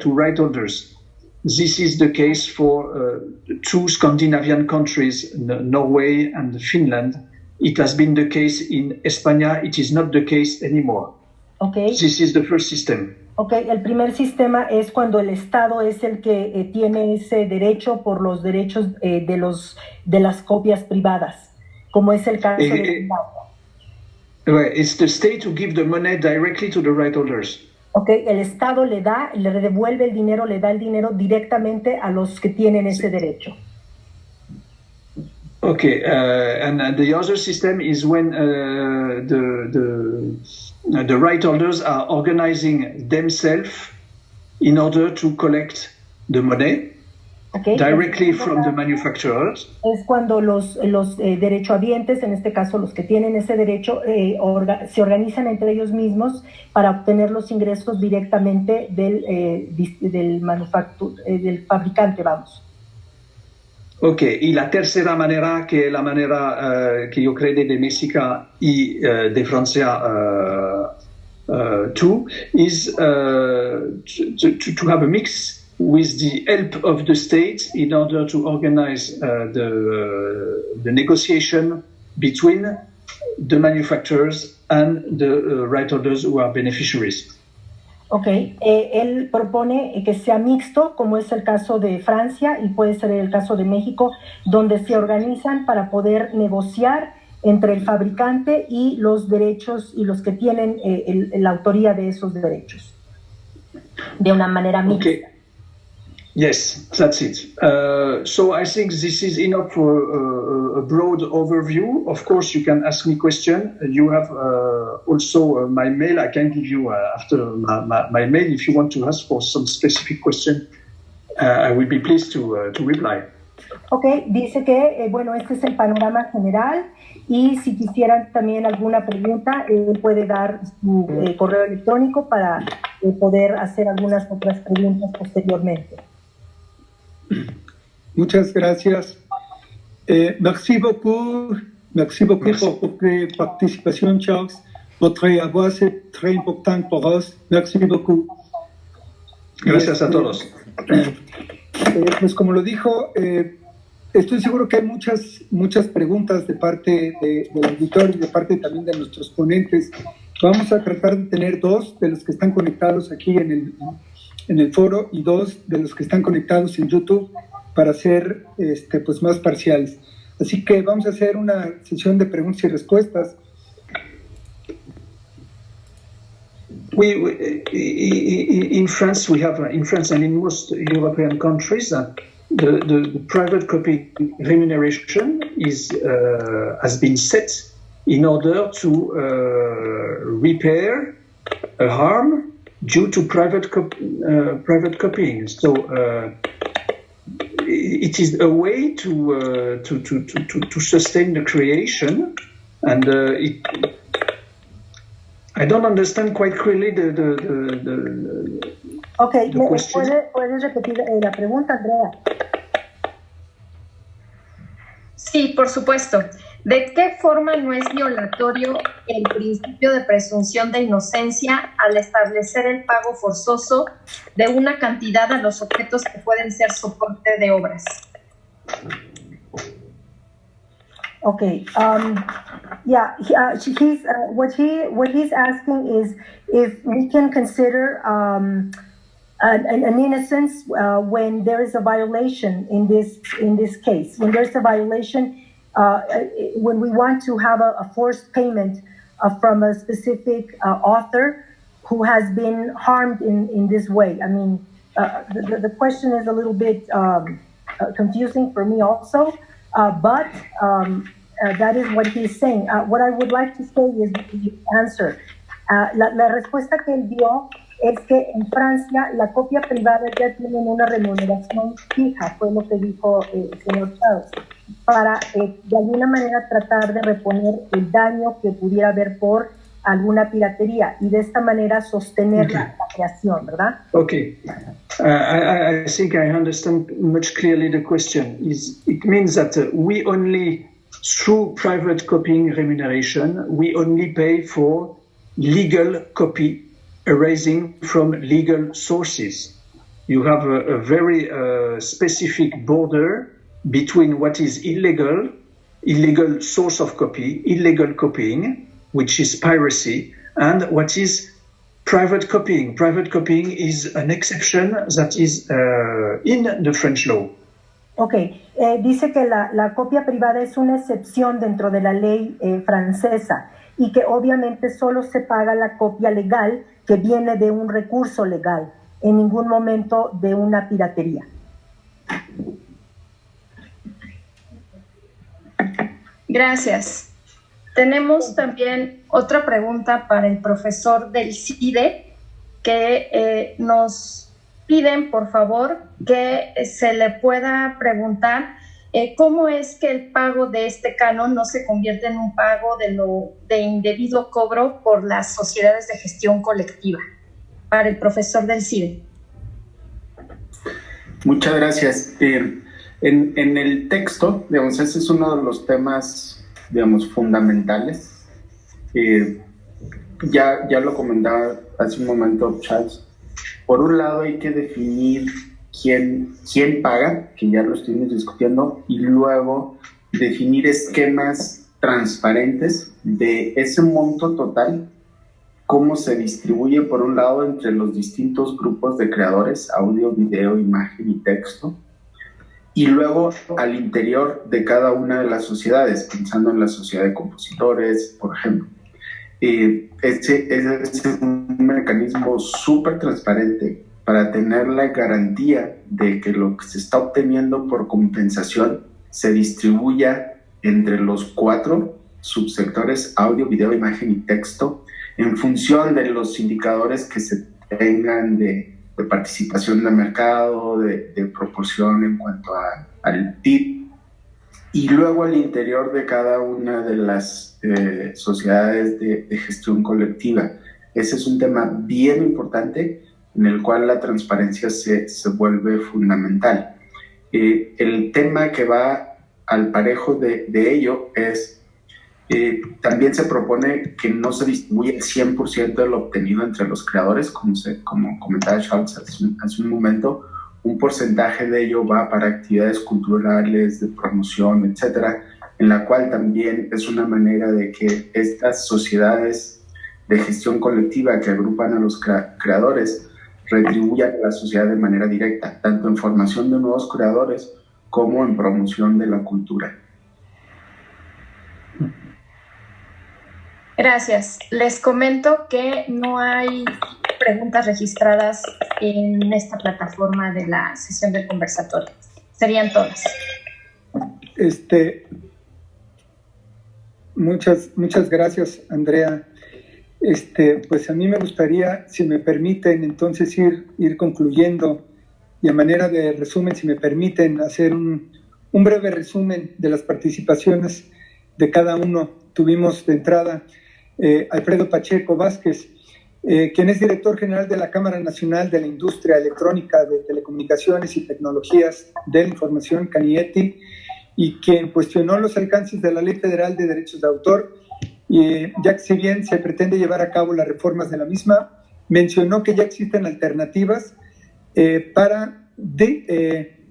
right holders. This is the case for 2 Scandinavian countries, Norway and Finland. It has been the case in España. It is not the case anymore. Okay. This is the first system. Okay, el primer sistema es cuando el Estado es el que tiene ese derecho por los derechos de las copias privadas, como es el caso de It's the state who give the money directly to the right holders. Okay, el Estado le devuelve el dinero, le da el dinero directamente a los que tienen ese derecho. Okay, and the other system is when the right holders are organizing themselves in order to collect the money directly from the manufacturers. Es cuando los derechohabientes, en este caso los que tienen ese derecho, se organizan entre ellos mismos para obtener los ingresos directamente del fabricante, vamos. Ok, y la tercera manera, que es la manera que yo creo de México y de Francia too, is to have a mix with the help of the state in order to organize the negotiation between the manufacturers and the right holders who are beneficiaries. Ok, él propone que sea mixto, como es el caso de Francia y puede ser el caso de México, donde se organizan para poder negociar entre el fabricante y los derechos y los que tienen la autoría de esos derechos, de una manera mixta. Okay. Yes, that's it. So I think this is enough for a broad overview. Of course, you can ask me questions. You have also my mail. I can give you after my mail if you want to ask for some specific question. I will be pleased to reply. Ok, dice que, bueno, este es el panorama general y si quisieran también alguna pregunta, puede dar su correo electrónico para poder hacer algunas otras preguntas posteriormente. Muchas gracias. Merci beaucoup pour votre participation, Charles. Votre voix c'est très important pour us. Merci beaucoup. Gracias a todos. Pues como lo dijo, estoy seguro que hay muchas preguntas de parte del auditorio y de parte también de nuestros ponentes. Vamos a tratar de tener 2 de los que están conectados aquí en el foro y 2 de los que están conectados en YouTube para ser pues más parciales. Así que vamos a hacer una sesión de preguntas y respuestas. In France, in France and in most European countries, the private copy remuneration has been set in order to repair a harm due to private copying. So it is a way to sustain the creation, and I don't understand quite clearly the question. ¿Puedes repetir la pregunta, Andrea? Sí, por supuesto. ¿De qué forma no es violatorio el principio de presunción de inocencia al establecer el pago forzoso de una cantidad a los objetos que pueden ser soporte de obras? Okay. Yeah. What he's asking is if we can consider an innocence when there is a violation in this case. When there's a violation, when we want to have a forced payment from a specific author who has been harmed in this way. I mean, the question is a little bit confusing for me also. But that is what he's saying. What I would like to say is the answer. La respuesta que él dio es que en Francia la copia privada ya tiene una remuneración fija, fue lo que dijo el señor Charles, para de alguna manera tratar de reponer el daño que pudiera haber por alguna piratería y de esta manera sostener la creación, ¿verdad? Okay. I think I understand much clearly the question. It means that we only, through private copying remuneration, we only pay for legal copy arising from legal sources. You have a very specific border between what is illegal source of copy, illegal copying, which is piracy, and what is private copying. Private copying is an exception that is in the French law. Okay, dice que la copia privada es una excepción dentro de la ley francesa y que obviamente solo se paga la copia legal que viene de un recurso legal, en ningún momento de una piratería. Gracias. Tenemos también otra pregunta para el profesor del CIDE, que nos piden, por favor, que se le pueda preguntar cómo es que el pago de este canon no se convierte en un pago de indebido cobro por las sociedades de gestión colectiva. Para el profesor del CIDE. Muchas gracias. En el texto, digamos, ese es uno de los temas, digamos, fundamentales. Ya lo comentaba hace un momento Charles. Por un lado hay que definir quién paga, que ya lo estuvimos discutiendo, y luego definir esquemas transparentes de ese monto total, cómo se distribuye por un lado entre los distintos grupos de creadores, audio, video, imagen y texto, y luego al interior de cada una de las sociedades, pensando en la sociedad de compositores, por ejemplo. Ese es un mecanismo súper transparente para tener la garantía de que lo que se está obteniendo por compensación se distribuya entre los 4 subsectores, audio, video, imagen y texto, en función de los indicadores que se tengan de participación de mercado, de proporción en cuanto al PIB, y luego al interior de cada una de las sociedades de gestión colectiva. Ese es un tema bien importante en el cual la transparencia se vuelve fundamental. El tema que va al parejo de ello es también se propone que no se distribuye el 100% de lo obtenido entre los creadores, como comentaba Charles hace un momento. Un porcentaje de ello va para actividades culturales, de promoción, etcétera, en la cual también es una manera de que estas sociedades de gestión colectiva que agrupan a los creadores retribuyan a la sociedad de manera directa, tanto en formación de nuevos creadores como en promoción de la cultura. Gracias. Les comento que no hay preguntas registradas en esta plataforma de la sesión del conversatorio. Serían todas. Muchas gracias, Andrea. Pues a mí me gustaría, si me permiten, entonces ir concluyendo, y a manera de resumen, si me permiten, hacer un breve resumen de las participaciones de cada uno. Tuvimos de entrada Alfredo Pacheco Vázquez, quien es director general de la Cámara Nacional de la Industria Electrónica de Telecomunicaciones y Tecnologías de la Información, CANIETI, y quien cuestionó los alcances de la Ley Federal de Derechos de Autor, ya que si bien se pretende llevar a cabo las reformas de la misma, mencionó que ya existen alternativas para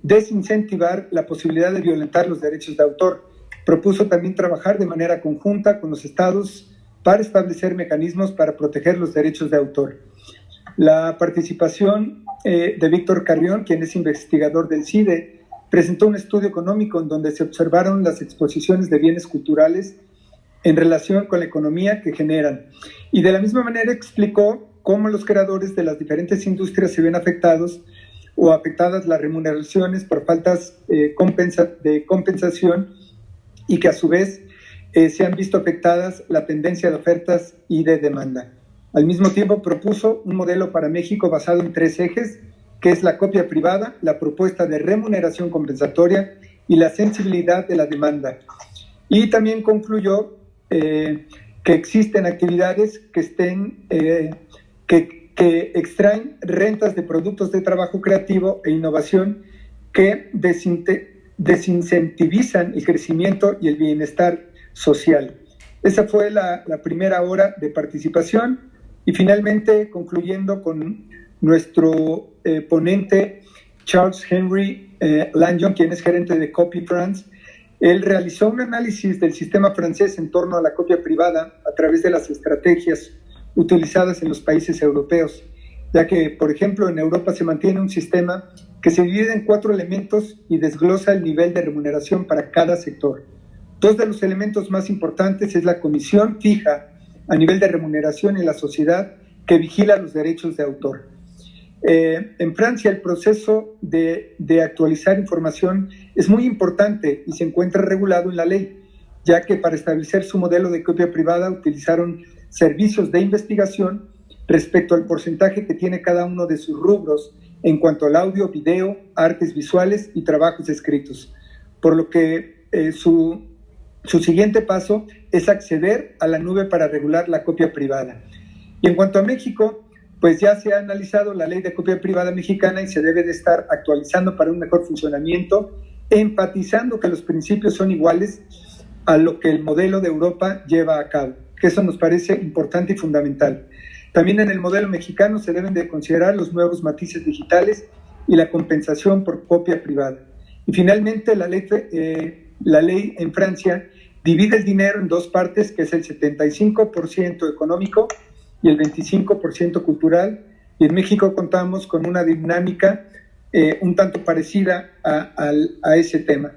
desincentivar la posibilidad de violentar los derechos de autor. Propuso también trabajar de manera conjunta con los estados para establecer mecanismos para proteger los derechos de autor. La participación de Víctor Carrión, quien es investigador del CIDE, presentó un estudio económico en donde se observaron las exposiciones de bienes culturales en relación con la economía que generan. Y de la misma manera explicó cómo los creadores de las diferentes industrias se ven afectados o afectadas las remuneraciones por faltas de compensación, y que a su vez se han visto afectadas la tendencia de ofertas y de demanda. Al mismo tiempo propuso un modelo para México basado en 3 ejes, que es la copia privada, la propuesta de remuneración compensatoria y la sensibilidad de la demanda. Y también concluyó que existen actividades que extraen rentas de productos de trabajo creativo e innovación que desincentivizan el crecimiento y el bienestar social. Esa fue la primera hora de participación, y finalmente concluyendo con nuestro ponente Charles Henry Langeon, quien es gerente de Copy France. Él realizó un análisis del sistema francés en torno a la copia privada a través de las estrategias utilizadas en los países europeos, ya que, por ejemplo, en Europa se mantiene un sistema que se divide en 4 elementos y desglosa el nivel de remuneración para cada sector. 2 de los elementos más importantes es la comisión fija a nivel de remuneración en la sociedad que vigila los derechos de autor. En Francia el proceso de actualizar información es muy importante y se encuentra regulado en la ley, ya que para establecer su modelo de copia privada utilizaron servicios de investigación respecto al porcentaje que tiene cada uno de sus rubros en cuanto al audio, video, artes visuales y trabajos escritos. Por lo que su siguiente paso es acceder a la nube para regular la copia privada. Y en cuanto a México, pues ya se ha analizado la ley de copia privada mexicana y se debe de estar actualizando para un mejor funcionamiento, enfatizando que los principios son iguales a lo que el modelo de Europa lleva a cabo, que eso nos parece importante y fundamental. También en el modelo mexicano se deben de considerar los nuevos matices digitales y la compensación por copia privada. Y finalmente la ley en Francia divide el dinero en dos partes, que es el 75% económico y el 25% cultural, y en México contamos con una dinámica un tanto parecida a ese tema.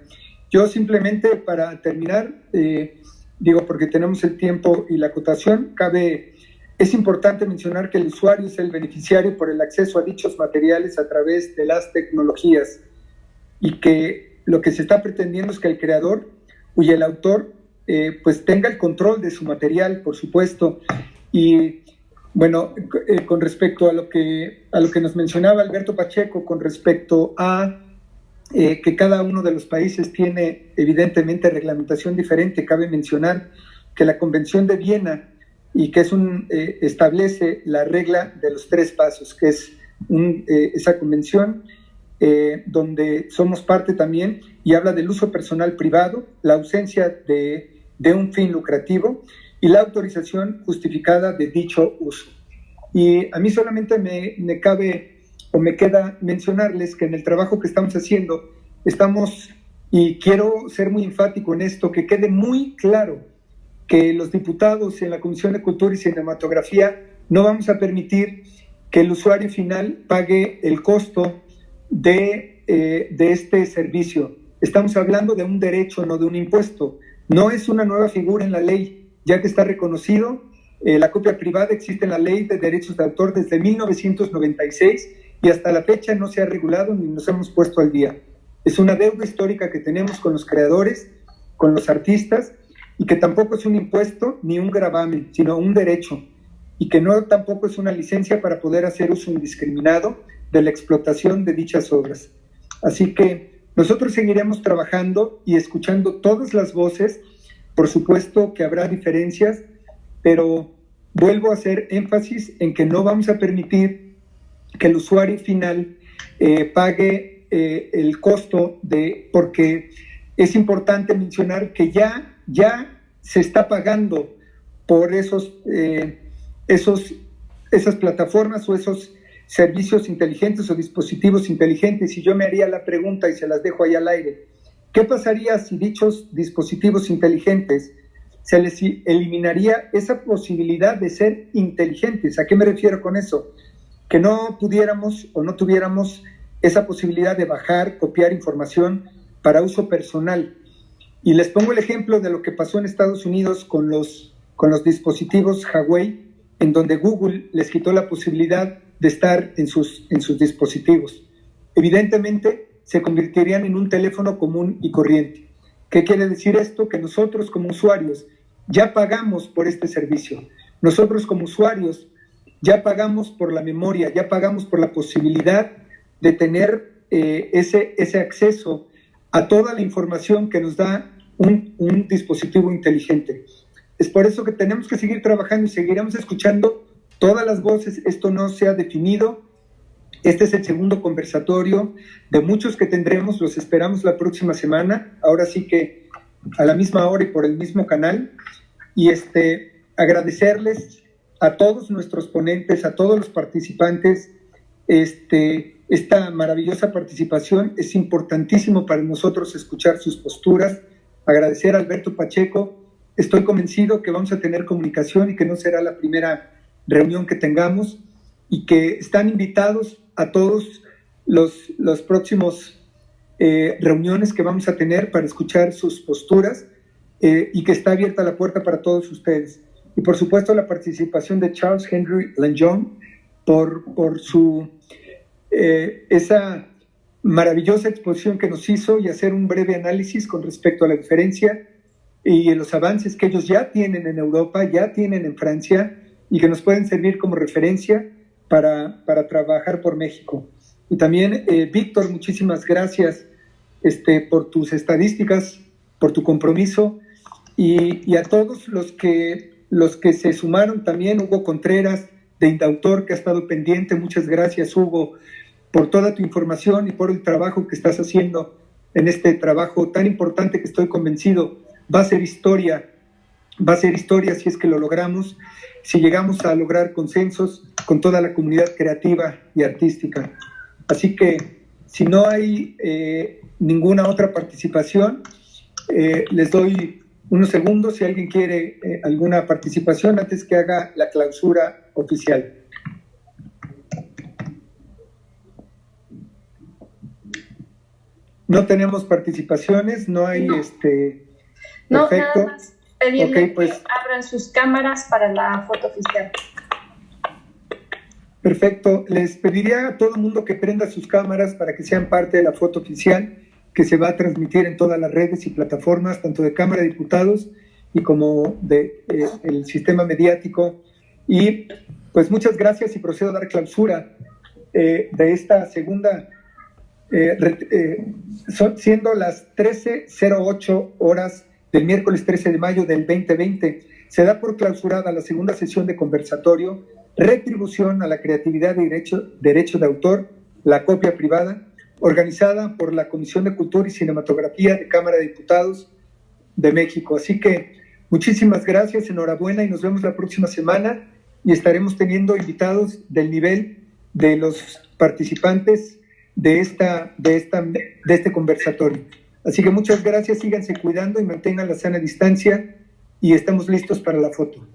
Yo simplemente, para terminar, digo, porque tenemos el tiempo y la acotación, es importante mencionar que el usuario es el beneficiario por el acceso a dichos materiales a través de las tecnologías, y que lo que se está pretendiendo es que el creador y el autor pues tenga el control de su material, por supuesto. Y bueno, con respecto a lo que nos mencionaba Alberto Pacheco, con respecto a que cada uno de los países tiene evidentemente reglamentación diferente, cabe mencionar que la Convención de Viena y que establece la regla de los 3 pasos, que es esa convención donde somos parte también, y habla del uso personal privado, la ausencia de un fin lucrativo y la autorización justificada de dicho uso. Y a mí solamente me queda mencionarles que en el trabajo que estamos haciendo, y quiero ser muy enfático en esto, que quede muy claro que los diputados en la Comisión de Cultura y Cinematografía no vamos a permitir que el usuario final pague el costo de este servicio. Estamos hablando de un derecho, no de un impuesto. No es una nueva figura en la ley, ya que está reconocido. La copia privada existe en la Ley de Derechos de Autor desde 1996 y hasta la fecha no se ha regulado ni nos hemos puesto al día. Es una deuda histórica que tenemos con los creadores, con los artistas, y que tampoco es un impuesto ni un gravamen, sino un derecho, y que no tampoco es una licencia para poder hacer uso indiscriminado de la explotación de dichas obras. Así que nosotros seguiremos trabajando y escuchando todas las voces. Por supuesto que habrá diferencias, pero vuelvo a hacer énfasis en que no vamos a permitir que el usuario final pague el costo porque es importante mencionar que ya se está pagando por esas plataformas o esos servicios inteligentes o dispositivos inteligentes. Y yo me haría la pregunta y se las dejo ahí al aire: ¿qué pasaría si dichos dispositivos inteligentes se les eliminaría esa posibilidad de ser inteligentes? ¿A qué me refiero con eso? Que no pudiéramos o no tuviéramos esa posibilidad de bajar, copiar información para uso personal. Y les pongo el ejemplo de lo que pasó en Estados Unidos con los dispositivos Huawei, en donde Google les quitó la posibilidad de estar en sus dispositivos. Evidentemente, se convertirían en un teléfono común y corriente. ¿Qué quiere decir esto? Que nosotros como usuarios ya pagamos por este servicio. Nosotros como usuarios ya pagamos por la memoria, ya pagamos por la posibilidad de tener ese acceso a toda la información que nos da un dispositivo inteligente. Es por eso que tenemos que seguir trabajando y seguiremos escuchando todas las voces. Esto no se ha definido. Este es el segundo conversatorio de muchos que tendremos. Los esperamos la próxima semana, ahora sí que a la misma hora y por el mismo canal. Y agradecerles a todos nuestros ponentes, a todos los participantes. Esta maravillosa participación es importantísimo para nosotros escuchar sus posturas. Agradecer a Alberto Pacheco. Estoy convencido que vamos a tener comunicación y que no será la primera reunión que tengamos, y que están invitados a todos los próximos reuniones que vamos a tener para escuchar sus posturas, y que está abierta la puerta para todos ustedes. Y por supuesto la participación de Charles Henry Langeon por su esa maravillosa exposición que nos hizo, y hacer un breve análisis con respecto a la diferencia y los avances que ellos ya tienen en Europa, ya tienen en Francia, y que nos pueden servir como referencia para trabajar por México. Y también, Víctor, muchísimas gracias por tus estadísticas, por tu compromiso, y a todos los que se sumaron también, Hugo Contreras, de Indautor, que ha estado pendiente. Muchas gracias, Hugo, por toda tu información y por el trabajo que estás haciendo en este trabajo tan importante que estoy convencido va a ser historia si es que lo logramos, si llegamos a lograr consensos con toda la comunidad creativa y artística. Así que, si no hay ninguna otra participación, les doy unos segundos si alguien quiere alguna participación antes que haga la clausura oficial. No tenemos participaciones, no hay No, perfecto. nada más pedirle pues, que abran sus cámaras para la foto oficial. Perfecto. Les pediría a todo el mundo que prenda sus cámaras para que sean parte de la foto oficial que se va a transmitir en todas las redes y plataformas, tanto de Cámara de Diputados y como de el sistema mediático. Y pues muchas gracias y procedo a dar clausura de esta segunda, siendo las 13:08 horas del miércoles 13 de mayo del 2020, se da por clausurada la segunda sesión de conversatorio Retribución a la creatividad y derecho de autor, la copia privada, organizada por la Comisión de Cultura y Cinematografía de Cámara de Diputados de México. Así que muchísimas gracias, enhorabuena y nos vemos la próxima semana y estaremos teniendo invitados del nivel de los participantes de este conversatorio. Así que muchas gracias, síganse cuidando y mantengan la sana distancia y estamos listos para la foto.